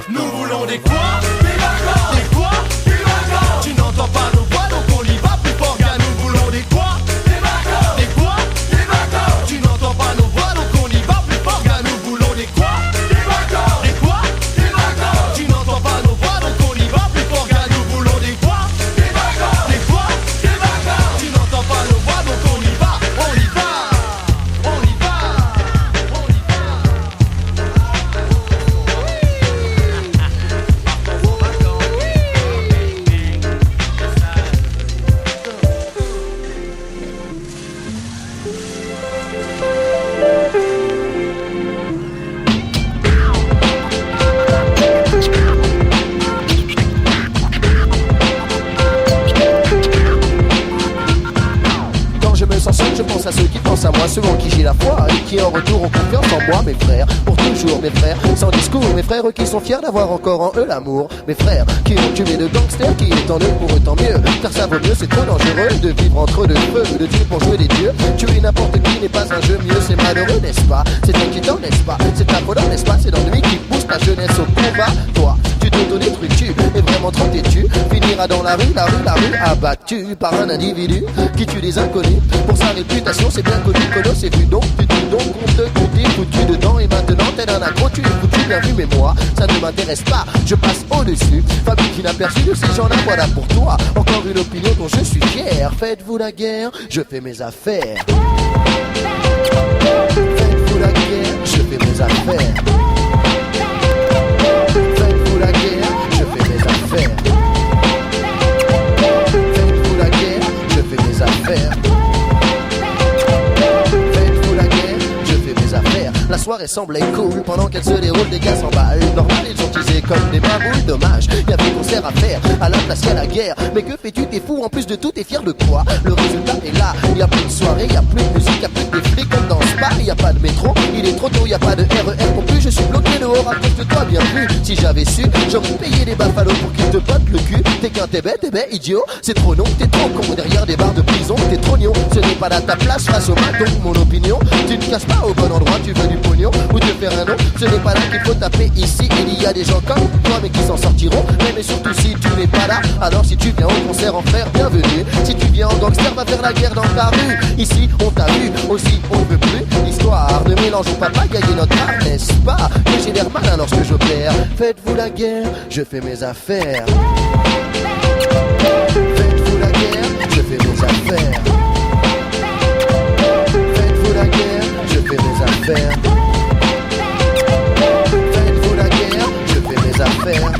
F: Nous voulons des quoi? Des vacances. Des quoi? Des vacances. Tu n'entends pas nos voix donc on y va plus fort, gars. Nous voulons des quoi? Des vacances. Des quoi? Des vacances. Tu n'entends pas nos voix donc on y va plus fort, gars. Nous voulons des quoi? Des vacances. Des quoi? Des vacances. Tu n'entends pas nos voix donc on y va plus fort, gars. Nous voulons des quoi? Des vacances. Des quoi? Des vacances. Tu n'entends pas nos voix donc on y va. On y va. On y va. On y va.
N: Je pense à ceux qui pensent à moi, ceux en qui j'ai la foi et qui en retour ont confiance en moi, mes frères, pour toujours mes frères, sans discours, mes frères qui sont fiers d'avoir encore en eux l'amour, mes frères qui ont tué de gangsters, qui est en eux pour eux tant mieux, car ça vaut mieux, c'est trop dangereux de vivre entre deux feux, de tuer pour jouer des dieux, tuer n'importe qui n'est pas un jeu, mieux c'est malheureux, n'est-ce pas, c'est inquiétant, n'est-ce pas, c'est affolant, n'est-ce pas, c'est l'ennui qui pousse ta jeunesse au combat, toi, tu t'auto-détruis, tu es vraiment trop têtu, finira dans la rue, abattu par un individu qui tue des inconnus, pour sa réputation c'est bien connu, Colo c'est vu donc, tu dis donc on te t'es foutu dedans et maintenant t'es un accro, tu es foutu, bien vu mais moi, ça ne m'intéresse pas, je passe au-dessus, famille inaperçue de ces gens-là, voilà pour toi, encore une opinion dont je suis fier, faites-vous la guerre, je fais mes affaires, faites-vous la guerre, je fais mes affaires, faites-vous la guerre, je fais mes affaires, faites-vous la guerre, je fais mes affaires. La soirée semblait cool pendant qu'elle se déroule, des gars s'emballent. Normal, ils ont teasé comme des baboules, dommage. Y'avait concert à faire, à la place y'a la guerre. Mais que fais-tu, t'es fou, en plus de tout, t'es fier de quoi? Le résultat est là, y'a plus de soirée, y'a plus de musique, y'a plus de défilé comme dans Spa. Y'a pas de métro, il est trop tôt, y'a pas de RER non plus. Je suis bloqué dehors à cause de toi, bien vu. Si j'avais su, j'aurais payé des buffalos pour qu'ils te bottent le cul. T'es qu'un t'es bête, idiot, c'est trop non, t'es trop con. Derrière des barres de prison, t'es trop nion. Ce n'est pas là ta place face au bâton, mon opinion. Tu ne casses pas au bon endroit, tu veux du pognon ou te faire un nom, ce n'est pas là qu'il faut taper ici. Il y a des gens comme toi mais qui s'en sortiront. Mais surtout si tu n'es pas là, alors si tu viens au concert en frère, bienvenue. Si tu viens en gangster, va faire la guerre dans ta rue. Ici on t'a vu, aussi on ne veut plus. Histoire de mélange, on va pas gagner notre art, n'est-ce pas? Que j'ai l'air malin lorsque je perds. Faites-vous la guerre, je fais mes affaires. Faites-vous la guerre, je fais mes affaires. Faites-vous la guerre, je fais mes affaires. Faites-vous la guerre, je fais mes affaires.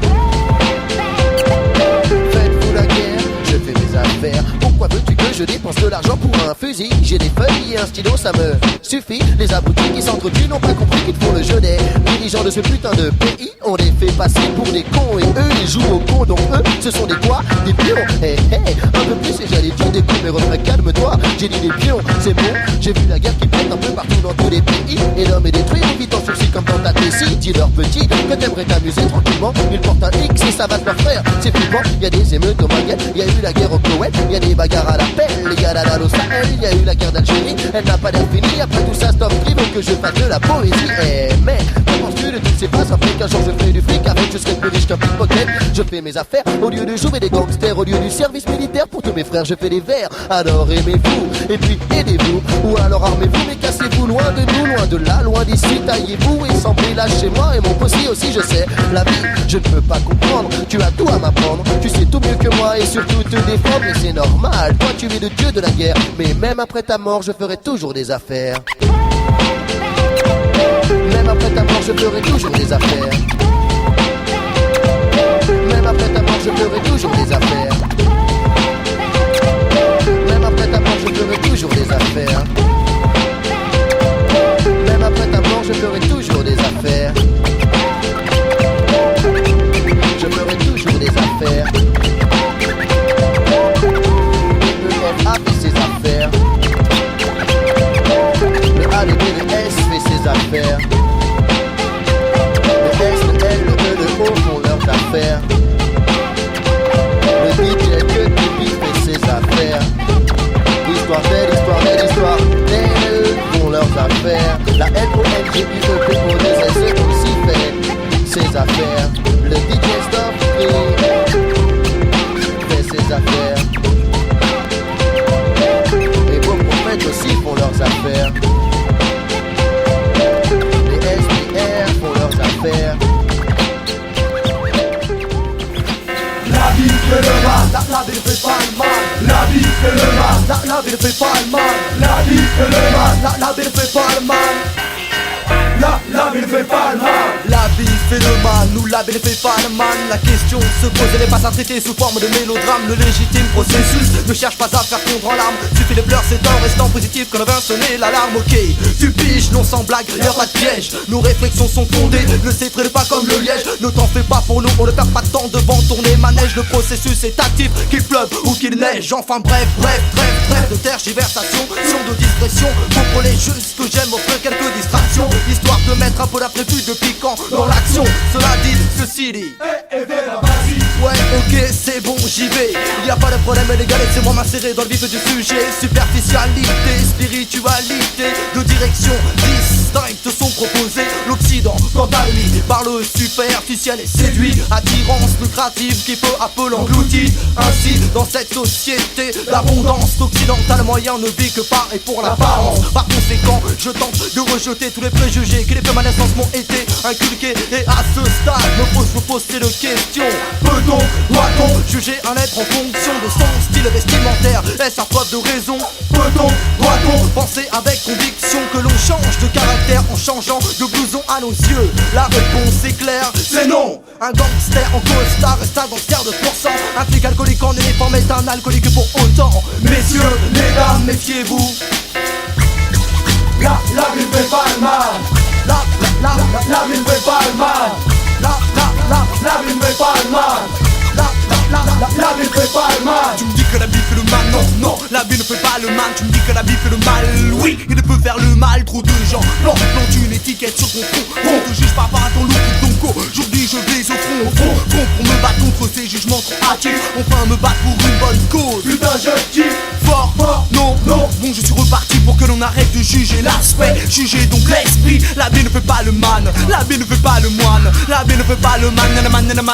N: Faites-vous la guerre, je fais mes affaires. Pourquoi veux-tu que je dépense de l'argent pour un fusil? J'ai des feuilles et un stylo, ça me suffit. Les abrutis qui s'entretuent n'ont pas compris qu'ils font le jeu des dirigeants de ce putain de pays. On les fait passer pour des cons et eux ils jouent aux cons. Donc eux, ce sont des quoi? Des pions. Hey, hey, un peu plus et j'allais dire des cons, mais refrais, calme-toi. J'ai dit des pions, c'est bon. J'ai vu la guerre qui pète un peu partout dans tous les pays. Et l'homme est détruit, on vit en sursis comme dans ta Tessie. Dis-leur petit que t'aimerais t'amuser tranquillement. Ils portent un X et ça va te leur faire. C'est flippant, y'a des émeutes au Maghreb, y'a eu la guerre au Koweït, y'a des bagarres à la pelle, y'a la dalle au Sahel, y'a eu la guerre d'Algérie. Elle n'a pas l'air finie, après tout ça stop, qui veut que je fasse de la poésie? Eh mais, que penses-tu de toutes ces phrases? Après qu'un jour je fais du fric, avec je serai plus riche qu'un pickpocket. Je fais mes affaires, au lieu de jouer des gangsters, au lieu du service militaire, pour tous mes frères je fais des vers. Alors aimez-vous, et puis aidez-vous, ou alors armez-vous, mais cassez-vous loin de nous, loin de là, loin d'ici, taillez-vous et sans brillage chez moi et mon possi aussi je sais. La vie, je ne peux pas comprendre, tu as tout à m'apprendre, tu sais tout mieux que moi et surtout te défendre, et c'est normal, toi tu es le dieu de la guerre, mais même après ta mort je ferai toujours des affaires. Même après ta mort je ferai toujours des affaires. Même après ta mort
O: je ferai toujours des affaires. Même après ta mort, je ferai toujours des affaires. Même après ta mort, je ferai toujours des affaires. Je ferai toujours des affaires. A fait ses affaires. Le A, le B, le S fait ses affaires. Le S, le L, le E, le O font leurs affaires. Le DJ que du beat fait ses affaires. L'histoire d'elle, l'histoire d'elle, l'histoire d'elle font leurs affaires. La L-O-N-G-I-E-P-O-2-S aussi fait ses affaires. Le DJ Stop fait ses affaires. Aussi font leurs affaires. Les SPR font leurs affaires.
P: La vie fait le mal, la vie ne fait pas le mal. La vie fait le mal, la vie ne fait pas le mal. La vie fait le mal, la vie ne fait pas le mal. La vie ne fait pas le mal. La vie fait le mal, nous la vie ne fait pas le mal. La question se pose, elle n'est pas à traiter sous forme de mélodrame. Le légitime processus ne cherche pas à faire fondre en larmes. Suffit les pleurs, c'est en restant positif qu'on va sonner l'alarme. Ok, tu piges, non sans blague, y'a pas de piège. Nos réflexions sont fondées, le cèdre n'est pas comme le liège. Ne t'en fais pas pour nous, on ne perd pas de temps devant tourner manège. Le processus est actif, qu'il pleuve ou qu'il neige. Enfin bref, de tergiversation, sur de discrétion. Comprenez juste que j'aime offrir quelques distractions, histoire de mettre un peu d'imprévu de piquant dans l'action. Cela dit, ceci dit ouais, ok, c'est bon, j'y vais. Y a pas de problème, les gars, laissez-moi m'insérer dans le vif du sujet. Superficialité, spiritualité, deux directions distinctes sont proposées. L'Occident, quant à lui, par le superficiel et séduit. Attirance lucrative qui peu à peu l'engloutit. Ainsi, dans cette société, l'abondance occidentale moyen ne vit que par et pour l'apparence. Par conséquent, je tente de rejeter tous les préjugés que les faits ma naissance m'ont été inculqués. Et à ce stade, me pose de questions. Peut-on, doit-on juger un être en fonction de son style vestimentaire? Est-ce à preuve de raison? Peut-on, doit-on penser avec conviction que l'on change de caractère en changeant de blouson à nos yeux? La réponse est claire, c'est non. Un gangster en costard reste un gangster de %. Un flic alcoolique en uniforme est un alcoolique pour autant. Messieurs, mesdames, méfiez-vous. La vie ne fait pas le mal. La vie ne fait pas le mal. La vie ne fait pas le mal. La vie ne fait pas le mal. Tu me dis que la vie fait le mal, non, la vie ne fait pas le mal. Tu me dis que la vie fait le mal, oui, il ne peut faire le mal. Trop de gens plantent une étiquette sur ton front. On te juge pas par ton look ou ton co. Aujourd'hui je vais au front pour me battre contre ces jugements trop hâtifs. Enfin me battre pour une bonne cause. Putain je kiffe fort, non, bon je suis reparti pour que l'on arrête de juger l'aspect. Juger donc l'esprit, la vie ne fait pas le man. La vie ne fait pas le moine. La vie ne fait pas le man,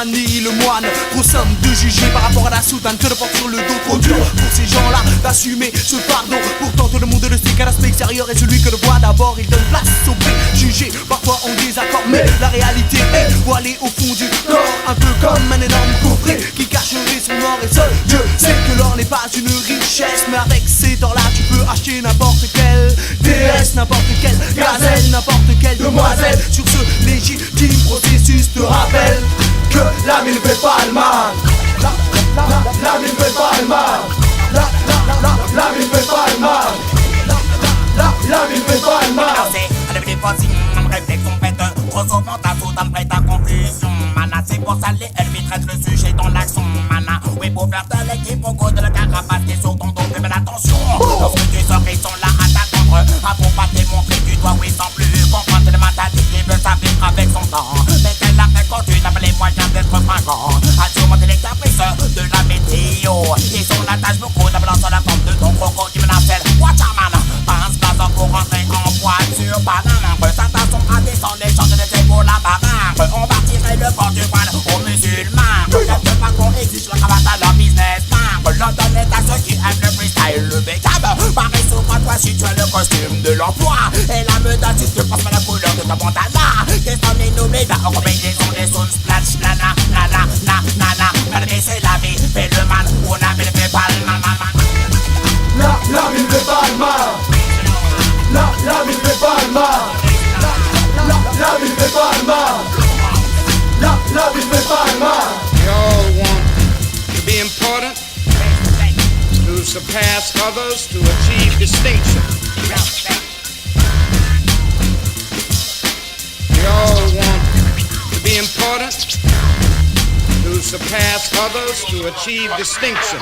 P: ni le moine. Trop simple de juger par rapport à la soutane que de porter sur le dos. Trop dur pour ces gens-là d'assumer ce fardeau. Pourtant tout le monde le sait qu'à l'aspect extérieur est celui que le voit d'abord. Il donne place au préjugé, parfois en désaccord. Mais la réalité est voilée au fond du corps. Un peu comme un énorme coffret qui cacherait son or. Et seul Dieu sait que l'or n'est pas une richesse. Mais avec ces torts-là tu peux acheter n'importe quelle déesse, n'importe quelle gazelle, n'importe quelle demoiselle. Sur ce légitime processus te rappelle que la vie ne fait pas le mal. La vie ne fait pas le mal. La vie ne fait pas le mal. La vie ne fait pas le mal.
Q: Elle est facile, une réflexion faite, recevant ta faute, en prête à confusion. Mana, c'est pour ça elle lui traite le sujet dans l'action. Mana, oui, pour faire de l'équipe au code de la carapace qui est sur ton dos, fais bien attention. Lorsque tes oreilles sont là à t'attendre, à pour pas démontrer du doigt, oui, sans plus comprendre les mathématiques qui veulent s'affirmer avec son temps. Mais qu'elle a fait quand tu n'as pas les moyens d'être fringant. À surmonter les caprices de la météo. Et son attache beaucoup d'abord sur la forme de ton crocodile menacelle. Watch out, man, pince blason pour rentrer en voiture. Banane, présentation à descendre, échange des épaules à barre. On va tirer le port du voile aux musulmans. Quelque part qu'on exige la cravate à leur businessman. London est à ceux qui aiment le freestyle, le make-up. Paris s'ouvre à toi si tu as le costume de l'emploi. Et la meute si tu penses pas la couleur de ta bandana. Qu'est-ce qu'on est nommé, va en combinaison des zones splash, nana, nana, nana. Mais c'est la vie, fait le mal, on a mais ne fait pas le mal,
P: La vie ne fait pas le mal. La vie ne fait pas le mal. La vie ne fait pas le mal. La vie ne fait pas le mal.
R: Y'all want to surpass others, to achieve distinction. We all want to be important, to surpass others, to achieve distinction.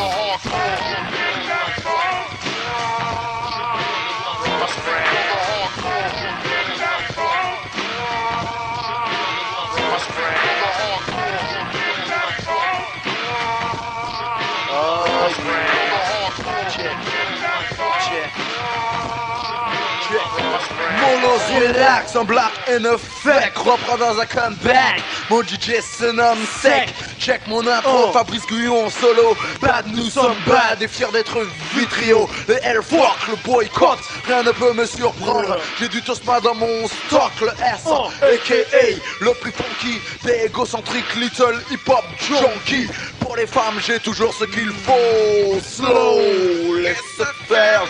S: Relax, un black and a fake. Reprends dans un comeback. Mon DJ se nomme Sec. Check mon intro, Fabrice Guyon solo. Bad, nous sommes bad et fiers d'être Vitrio. Le Hellfork, le boycott, rien ne peut me surprendre. J'ai du Tosma dans mon stock, le S, a.k.a. le plus funky des égocentriques Little Hip Hop Junkie. Pour les femmes, j'ai toujours ce qu'il faut. Slow, laisse faire.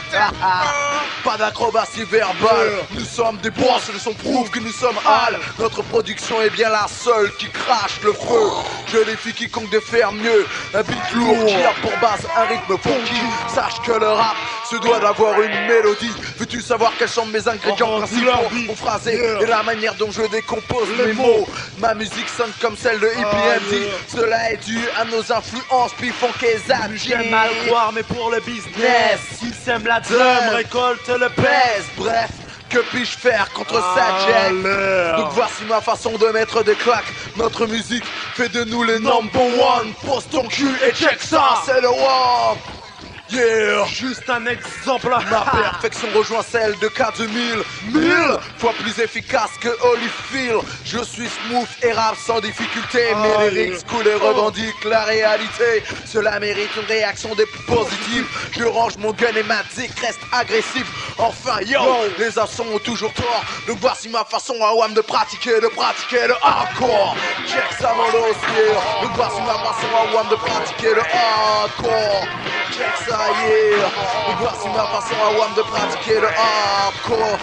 S: Pas d'acrobatie verbale. Nous sommes des boss, le son prouve que nous sommes Al. Notre production est bien la seule qui crache le feu. Je défie quiconque de faire mieux. Un beat lourd qui a pour base un rythme funky. Sache que le rap se doit d'avoir une mélodie. Veux-tu savoir quels sont mes ingrédients principaux? Mon phrasé et la manière dont je décompose mes mots. Ma musique sonne comme celle de EPMD. Cela est dû à nos influences P-Funk et Zap.
T: J'aime mal croire mais pour le business, s'ils sèment la drum, récolte le pèse.
S: Bref, que puis-je faire contre ça, Jack? Donc voici ma façon de mettre des claques. Notre musique fait de nous les number one. Pose ton cul et check ça, c'est le WAP. Yeah.
T: Juste un exemple.
S: Ma perfection rejoint celle de K2000. 1000 fois plus efficace que Holyfield. Je suis smooth et rap sans difficulté. Mes lyrics cool et revendiquent la réalité. Cela mérite une réaction des plus positives. Je range mon gun et ma dick reste agressif. Enfin yo, les absents ont toujours tort. Donc voici ma façon à WAM de pratiquer le hardcore. Check ça mon dossier. Donc voici ma façon à WAM de pratiquer le hardcore. Check ça. Yeah, donc voici ma façon à WAM de pratiquer le hardcore.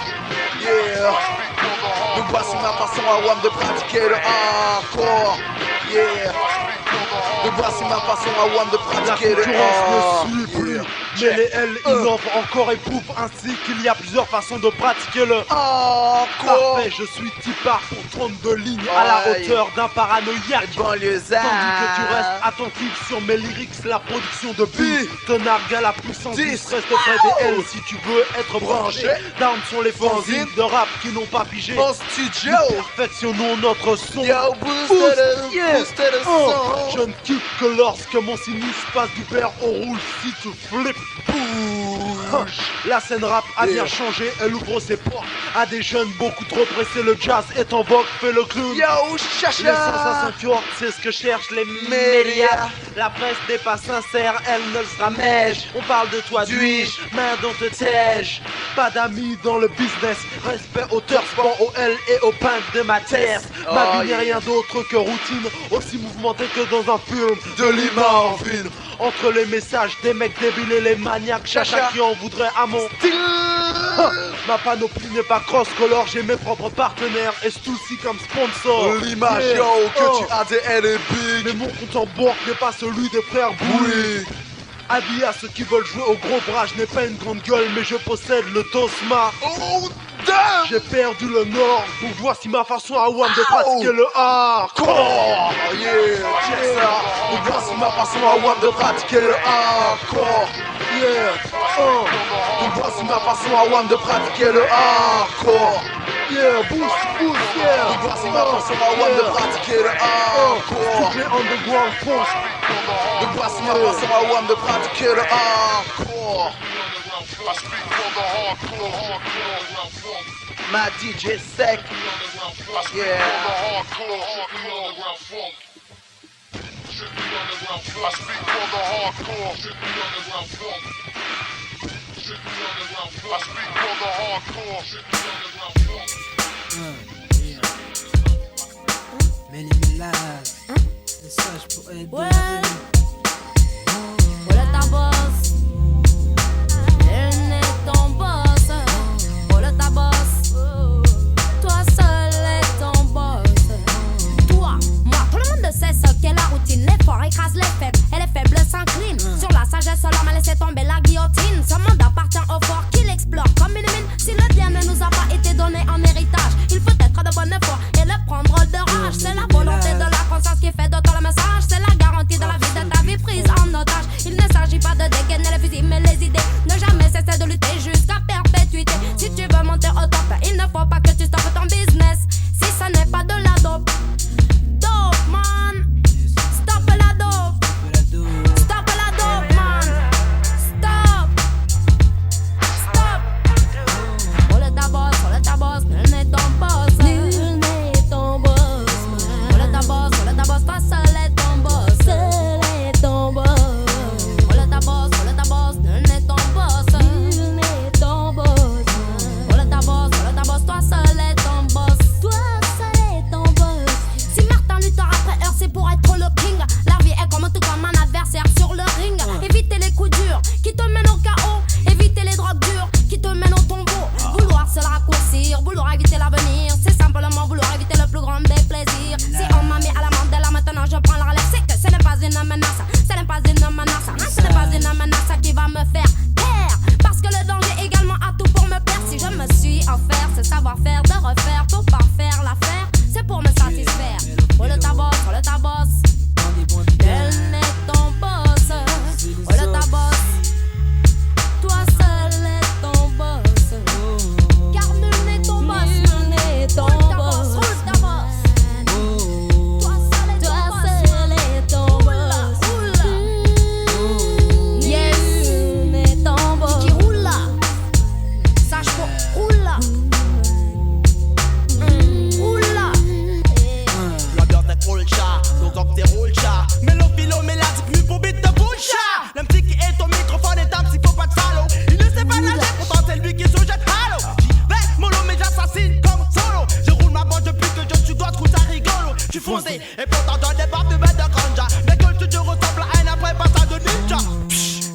S: Yeah, donc voici ma façon à WAM de pratiquer le hardcore. Yeah, donc voici ma façon à WAM de pratiquer le hardcore.
T: Mais les L innovent encore et prouvent ainsi qu'il y a plusieurs façons de pratiquer le parfait, je suis tipard pour 32 lignes à la hauteur d'un paranoïaque. Tandis que tu restes attentif sur mes lyrics, la production de beat te nargue à la puissance 10. Reste près des L si tu veux être branché. Down sont les fanzines de rap qui n'ont pas pigé.
S: En studio,
T: perfectionnons notre son.
S: Yo, boost le son.
T: Je ne quitte que lorsque mon sinus passe du vert au rouge. Si tu flippes, la scène rap a bien changé, elle ouvre ses portes à des jeunes beaucoup trop pressés. Le jazz est en vogue, fait le clown.
S: Yo, chacha.
T: Les sensations fortes, c'est ce que cherchent les médias. La presse n'est pas sincère, elle ne le sera mèche. On parle de toi, suis-je, main dans te tège. Pas d'amis dans le business, respect au turfban, au L et au pain de ma terre. Ma vie n'est rien d'autre que routine, aussi mouvementée que dans un film
S: de Lee Marvin.
T: Entre les messages des mecs débiles et les maniaques, chacha qui en voudrait à mon style. Ma panoplie n'est pas cross-color, j'ai mes propres partenaires et Stussy comme sponsor.
S: L'image que tu as des L et big.
T: Mais mon compte en banque n'est pas celui des frères Bouygues. Avis à ceux qui veulent jouer au gros bras, je n'ai pas une grande gueule mais je possède le Tosma. J'ai perdu le nord, donc voici ma façon à WAM de pratiquer le hardcore.
S: Yeah, check ça. Donc voici ma façon à WAM de pratiquer le hardcore. Yeah, donc voici ma façon à WAM de pratiquer le hardcore.
T: Yeah, boost, yeah.
S: Donc voici ma façon à WAM de pratiquer le hardcore.
T: DJ Underground Force.
S: Donc voici ma façon à WAM de pratiquer le hardcore. Ma DJ Sec. Yeah.
U: Many lives. Message pour aider.
V: Voilà ta boss. Elle n'est ton boss. Voilà ta boss. Toi seul est ton boss. Toi, moi, tout le monde sait ce qu'est la routine. L'effort écrase les faibles et les faibles s'inclinent. Sur la sagesse, l'homme a laissé tomber la S'agit pas de dégainer le fusil mais les idées. Ne jamais cesser de lutter jusqu'à perpétuité. Si tu veux monter au top, il ne faut pas que tu stoppes ton business. Si ce n'est pas de la dope. Dope man. Stop la dope. Stop la dope man. Stop. Stop. Roule ta boss, nul n'est ton boss. Nul n'est ton boss. Roule ta boss, toi seul est ton boss. Seul est ton boss. Roule ta boss, nul n'est ton boss. Nul n'est ton boss. Roule ta boss, toi seul est ton boss. Toi seul est ton boss. Si Martin Luther après heure c'est pour être le king. La vie est comme tout comme un adversaire sur le ring. Évitez les coups durs qui te mènent au chaos. Évitez les drogues dures qui te mènent au tombeau. Vouloir se le raccourcir, vouloir éviter l'avenir, c'est simplement vouloir éviter le plus grand des plaisirs. Si on m'a mis à la mandala, maintenant je prends la relève. C'est que ce n'est pas une menace, ce n'est pas une menace, ce n'est pas une menace qui va me faire taire. Parce que le danger également a tout pour me plaire. Si je me suis offert ce savoir-faire de refaire pour parfaire l'affaire, c'est pour me satisfaire. Roule ta boss, elle n'est ton boss. Roule ta boss, toi seul est ton boss. Car nul n'est ton boss, nul n'est ton boss. Roule ta boss, toi seul est ton boss. Yes, nul n'est ton boss. Qui roule là, sache qu'on roule là. Roule là.
A: L'ambiance est trop le chat, nos hommes c'est roule chat. Mélo, mélodique, nu pour beat de bull chat. L'homme qui est au microphone est un psychopathe salaud. Il ne sait pas nager, pourtant c'est lui qui se jette halo. J'y vais mollo mais j'assassine comme solo. Je roule ma boîte depuis que je suis gosse, trouve ça rigolo. J'suis foncé et pourtant j'en ai pas de bête de granja. Mais que le studio ressemble à un après passage de ninja.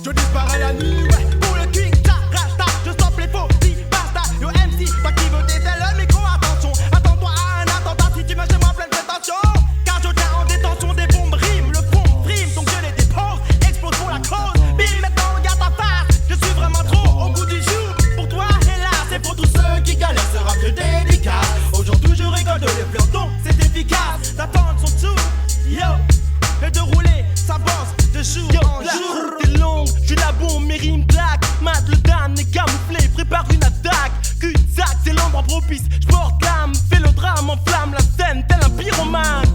A: Je disparais la nuit, ouais, pour le king, ça rasta. Je stoppe les faux, si basta. Yo MC, toi qui veux tester le micro, attention. Attends-toi à un attentat si tu mets chez moi pleine prétention. Car je tiens en détention des bombes rimes. Le fond frime, donc je les dépose. Explose pour la cause. Bim, maintenant regarde ta face. Je suis vraiment trop au bout du jour. Pour toi, hélas, c'est pour tous ceux qui galèrent ce rap de dédicace. Aujourd'hui, je rigole de les fleurs, donc c'est efficace. D'attendre son tour, yo. Et de rouler, ça bosse de jour en jour. T'es longue, j'suis la bombe, mes rimes claquent. Mat le dame n'est camouflé, prépare une attaque. Cul-de-sac, c'est l'endroit propice. J'porte l'âme, fais le drame, enflamme la scène, tel un pyromane.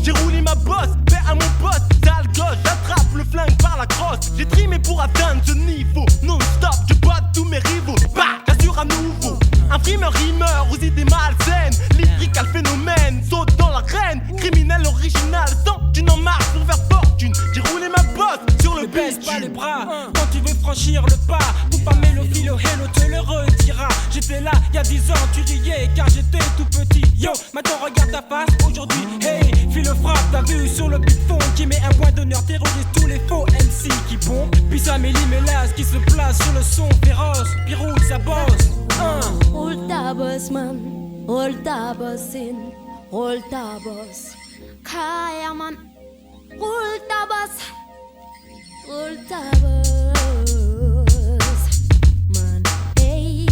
A: J'ai roulé ma bosse, paix à mon poste. Sale gauche, j'attrape le flingue par la crosse. J'ai trimé pour atteindre ce niveau. Non-stop, je bats tous mes rivaux. Bah, j'assure à nouveau. Un rimeur aux idées malsaines. Lyrical phénomène, saute dans l'arène. Criminel original, tant tu n'en marches pour faire fortune. J'ai roulé ma bosse sur le
C: baisse pas les bras quand tu veux franchir le pas. Coupe pas mélo, philo, hello, te le redira. J'étais là il y a 10 ans, tu riais car j'étais tout petit. Yo, maintenant regarde ta face aujourd'hui. Hey, file le frappe, t'as vu sur le beat fond qui met un point d'honneur, terrorise tous les faux MC qui pompent. Puis ça Mélie Mélas qui se place sur le son féroce. Puis roule sa bosse.
V: Roule ta boss man, roule ta boss in, roule ta boss. Kaya man, roule ta boss, roule ta boss. Man, hey,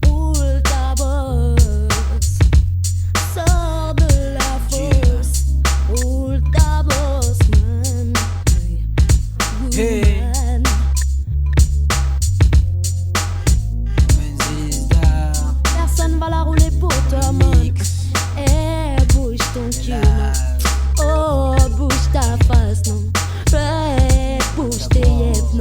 V: roule ta boss. Sors de la fosse, roule ta boss man.
C: Hey.
V: Personne va la rouler pour toi, man. Eh, bouge ton cul, non. Oh, bouge ta face, non. Ouais, bouge tes yeux,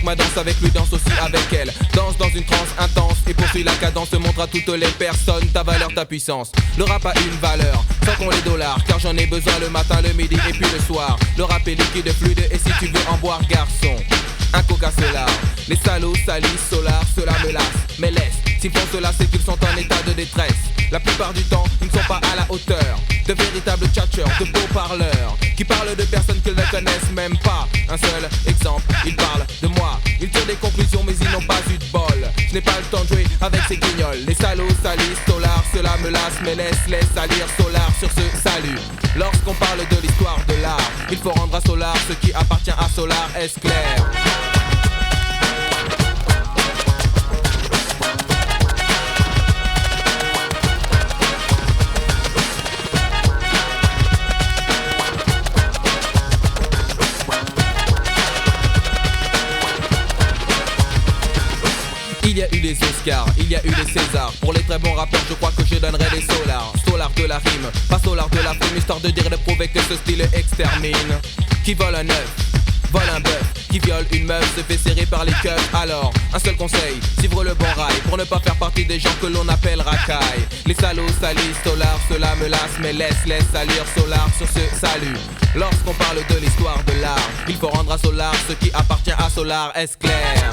B: avec ma danse, avec lui danse aussi avec elle. Danse dans une transe intense et poursuit la cadence. Montre à toutes les personnes ta valeur, ta puissance. Le rap a une valeur, sans qu'on les dollars, car j'en ai besoin le matin, le midi et puis le soir. Le rap est liquide, fluide et si tu veux en boire garçon, un coca solar. Les salauds salissent solar, cela me lasse, mais laisse. S'ils font cela c'est qu'ils sont en état de détresse. La plupart du temps ils ne sont pas à la hauteur de véritables tchatcheurs, de beaux parleurs qui parlent de personnes qu'ils ne connaissent même pas. Un seul exemple, ils parlent de moi. Ils tirent des conclusions mais ils n'ont pas eu de bol. Je n'ai pas le temps de jouer avec ces guignols. Les salauds salissent solar, cela me lasse, mais laisse salir solar sur ce salut. Lorsqu'on parle de l'histoire de l'art, il faut rendre à Solar ce qui appartient à Solar, est-ce clair? Il y a eu les Oscars, il y a eu les Césars. Pour les très bons rappeurs, je crois que je donnerai les Solars. Solar de la rime, pas Solar de la frime, histoire de dire et de prouver que ce style extermine. Qui vole un œuf, vole un bœuf. Qui viole une meuf, se fait serrer par les keufs. Alors, un seul conseil, suivre le bon rail pour ne pas faire partie des gens que l'on appelle racailles. Les salauds salissent Solar, cela me lasse, mais laisse salir Solar sur ce salut. Lorsqu'on parle de l'histoire de l'art, il faut rendre à Solar ce qui appartient à Solar, est-ce clair?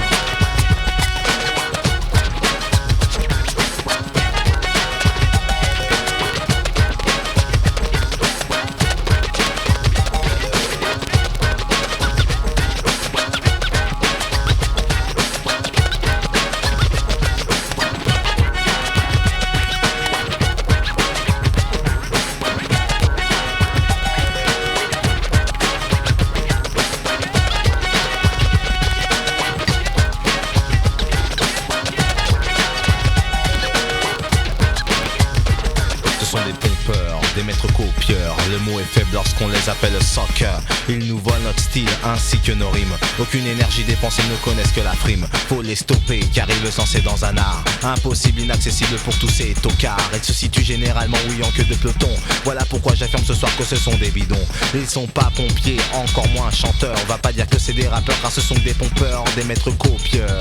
I: Le mot est faible lorsqu'on les appelle soccer. Ils nous volent notre style ainsi que nos rimes. Aucune énergie dépensée, ne connaissent que la frime. Faut les stopper car ils le sens c'est dans un art impossible, inaccessible pour tous ces tocards. Ils se situent généralement oui en queue de peloton. Voilà pourquoi j'affirme ce soir que ce sont des bidons. Ils sont pas pompiers, encore moins chanteurs. On va pas dire que c'est des rappeurs car ce sont des pompeurs, des maîtres copieurs.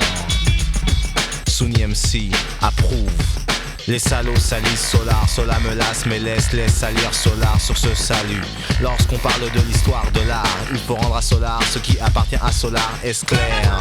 I: Sunny MC approuve. Les salauds salissent Solar, cela me lasse, mais laisse salir Solar sur ce salut. Lorsqu'on parle de l'histoire de l'art, il faut rendre à Solar ce qui appartient à Solar, est-ce clair?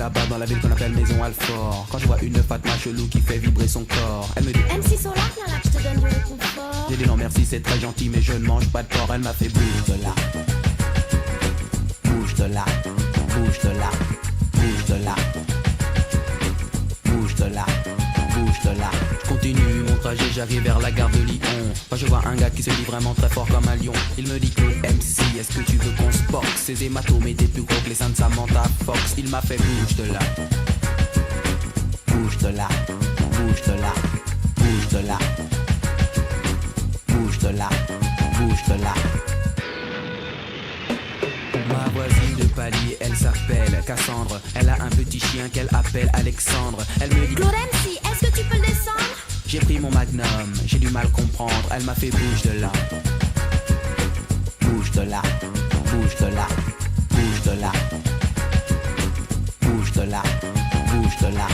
G: là-bas dans la ville qu'on appelle Maison Alfort. Quand je vois une Fatma chelou qui fait vibrer son corps, elle me dit
V: MC Solar, viens là que je te donne du réconfort.
G: J'ai dit non merci c'est très gentil mais je ne mange pas de porc. Elle m'a fait bouge de là, bouge de là, bouge de là, bouge de là, bouge de là, bouge de là. Je continue mon trajet, j'arrive vers la gare de Lyon. Quand je vois un gars qui se dit vraiment très fort comme un lion, il me dit Claude MC, est-ce que tu veux qu'on se boxe? Ces hématomes étaient plus gros que les seins de Samantha Fox. Il m'a fait bouge de là, bouge de là, bouge de là, bouge de là, bouge de là, bouge de là. Ma voisine de palier, elle s'appelle Cassandre. Elle a un petit chien qu'elle appelle Alexandre. Elle me dit
V: Claude MC, est-ce que tu peux le descendre?
G: J'ai pris mon magnum, j'ai du mal comprendre. Elle m'a fait bouge de là, bouge de là, bouge de là, bouge de là, bouge de là, bouge de là.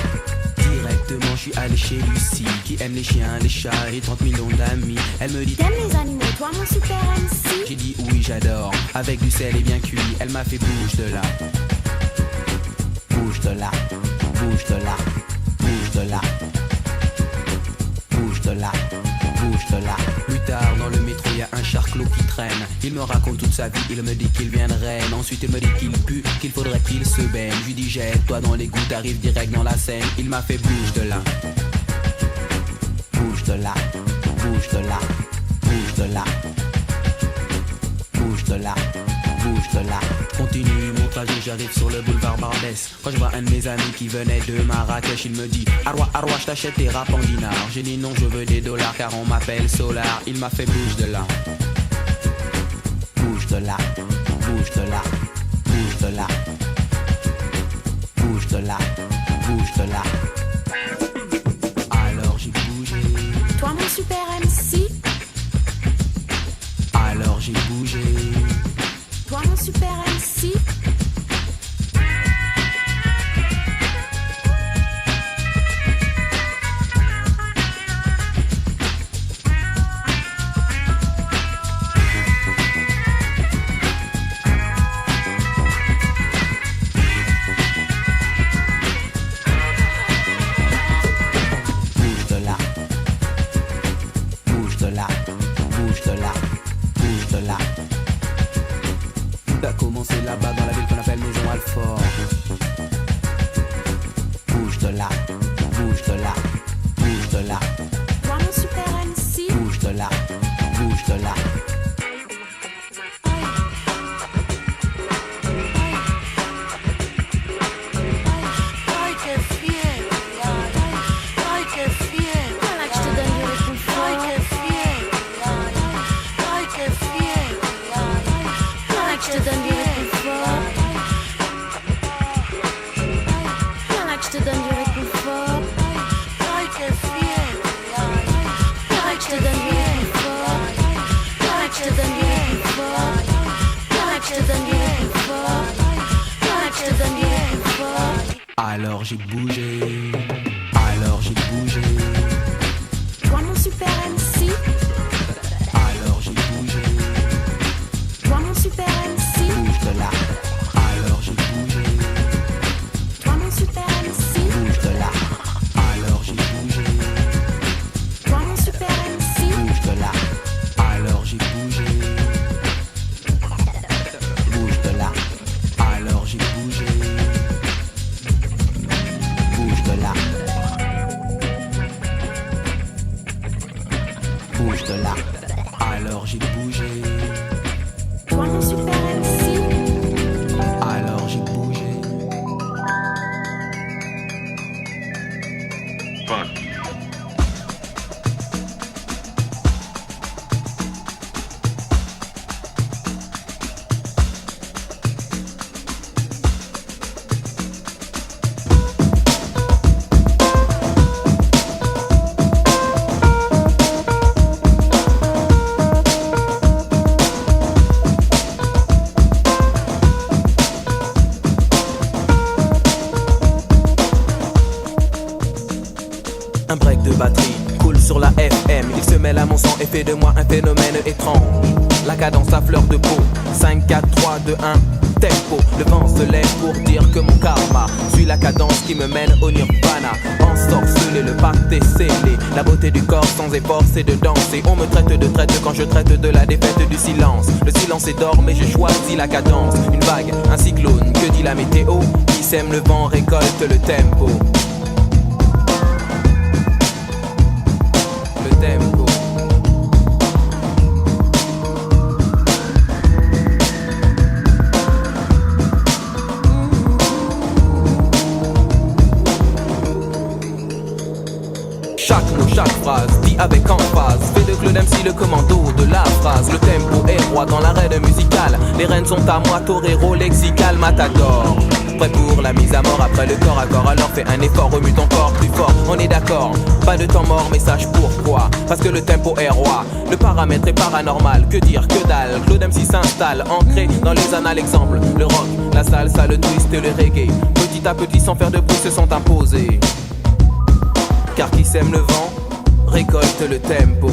G: Directement je suis allé chez Lucie qui aime les chiens, les chats et 30 millions d'amis. Elle me dit
V: t'aimes les animaux, toi mon super MC?
G: J'ai dit oui j'adore, avec du sel et bien cuit. Elle m'a fait bouge de là, bouge de là, bouge de là, bouge de là, bouge de là, bouge de là. Plus tard dans le métro y a un charclot qui traîne. Il me raconte toute sa vie, il me dit qu'il vient de Rennes. Ensuite il me dit qu'il pue, qu'il faudrait qu'il se baigne. Je lui dis jette-toi dans les gouttes, t'arrives direct dans la Seine. Il m'a fait bouge de là, bouge de là, bouge de là, bouge de là, bouge de là, bouge de là. Continue mon trajet, j'arrive sur le boulevard Barbès. Quand je vois un de mes amis qui venait de Marrakech, il me dit Arwa, Arwa, je t'achète tes rap en dinars. J'ai dit non, je veux des dollars car on m'appelle Solar. Il m'a fait bouge de là, bouge de là, bouge de là, bouge de là, bouge de là, bouge de là. Alors j'ai bougé.
V: Toi mon super MC?
G: Alors j'ai bougé.
V: Toi mon super MC?
G: Là-bas dans la ville qu'on appelle Maison Alfort. Bouge de là, bouge de là, bouge de là.
V: Toi mon super MC?
G: Bouge de là, bouge de là.
V: Ay que fiel, ay que fiel. Voilà que je te donne du réconfort. Ay que fiel, ay que fiel. Voilà que je te donne du réconfort. Voilà que je te donne du réconfort. Ay que fiel, voilà que je te donne du réconfort. Voilà que je te donne du réconfort. Voilà que je te donne du réconfort. Voilà que je te donne du réconfort.
G: Alors j'ai bougé, alors j'ai bougé.
V: Toi mon super MC?
G: Alors j'ai bougé.
V: Toi mon super MC?
G: Bouge de là, alors j'ai bougé.
V: Toi mon super MC?
G: Bouge de là, alors j'ai bougé.
V: Toi mon super MC?
G: Bouge de là, alors j'ai bougé. Bouge de là, alors j'ai bougé. Bouge de là. Bouge de là, alors j'ai bougé.
V: Toi mon super MC?
G: Alors j'ai bougé.
B: mon sang et fait de moi un phénomène étrange. La cadence à fleur de peau, 5, 4, 3, 2, 1, tempo. Le vent se lève pour dire que mon karma suit la cadence qui me mène au nirvana. Ensorcelé, le pacte est scellé. La beauté du corps sans effort c'est de danser. On me traite de traite quand je traite de la défaite du silence. Le silence est d'or mais j'ai choisi la cadence. Une vague, un cyclone, que dit la météo? Qui sème le vent récolte le tempo. Le tempo. Chaque mot, chaque phrase, dit avec emphase. Fait de Claude MC le commando de la phrase. Le tempo est roi dans l'arène musicale. Les rênes sont à moi, torero, lexical, matador. Prêt pour la mise à mort après le corps à corps. Alors fais un effort, remue ton corps plus fort. On est d'accord, pas de temps mort, mais sache pourquoi. Parce que le tempo est roi. Le paramètre est paranormal, que dire, que dalle. Claude MC s'installe, ancré dans les annales. Exemple, le rock, la salsa, le twist et le reggae. Petit à petit, sans faire de bruit, se sont imposés. Car qui sème le vent, récolte le tempo.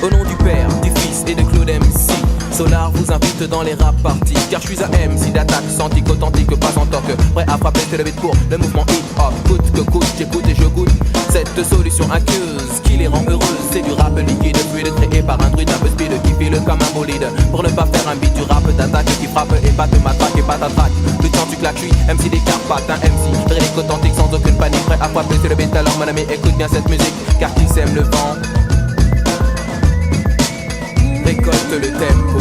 B: Au nom du Père, du Fils et de Claude MC, Solar vous invite dans les rap parties. Car je suis un MC d'attaque, santique, authentique, pas en toque. Prêt à frapper, c'est le beat pour le mouvement hip-hop. Coûte que coûte, j'écoute et je goûte cette solution aqueuse qui les rend heureuses. C'est du rap liquide, fluide, créé par un druide un peu speed qui file comme un bolide. Pour ne pas faire un beat du rap d'attaque qui frappe et pas te matraque et pas t'attraque. Le temps tu claques, je suis MC des Carpates, un MC lyrique authentique sans aucune panique. Prêt à frapper, c'est le beat. Alors mon ami, écoute bien cette musique, car qui sème le vent récolte le tempo.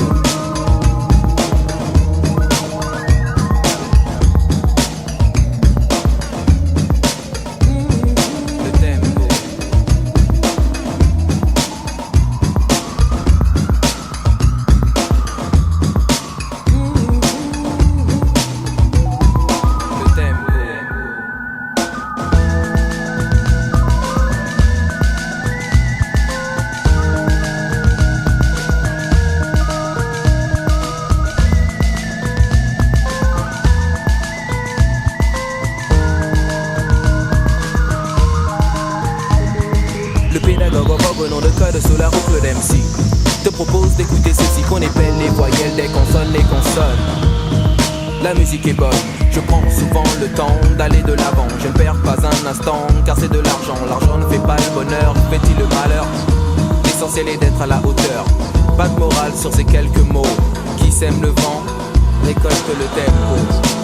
B: Solar ou Claude MC te propose d'écouter ceci qu'on épelle les voyelles des consonnes, les consonnes. La musique est bonne, je prends souvent le temps d'aller de l'avant. Je ne perds pas un instant car c'est de l'argent. L'argent ne fait pas le bonheur, fait-il le malheur? L'essentiel est d'être à la hauteur. Pas de morale sur ces quelques mots. Qui sème le vent récolte le tempo.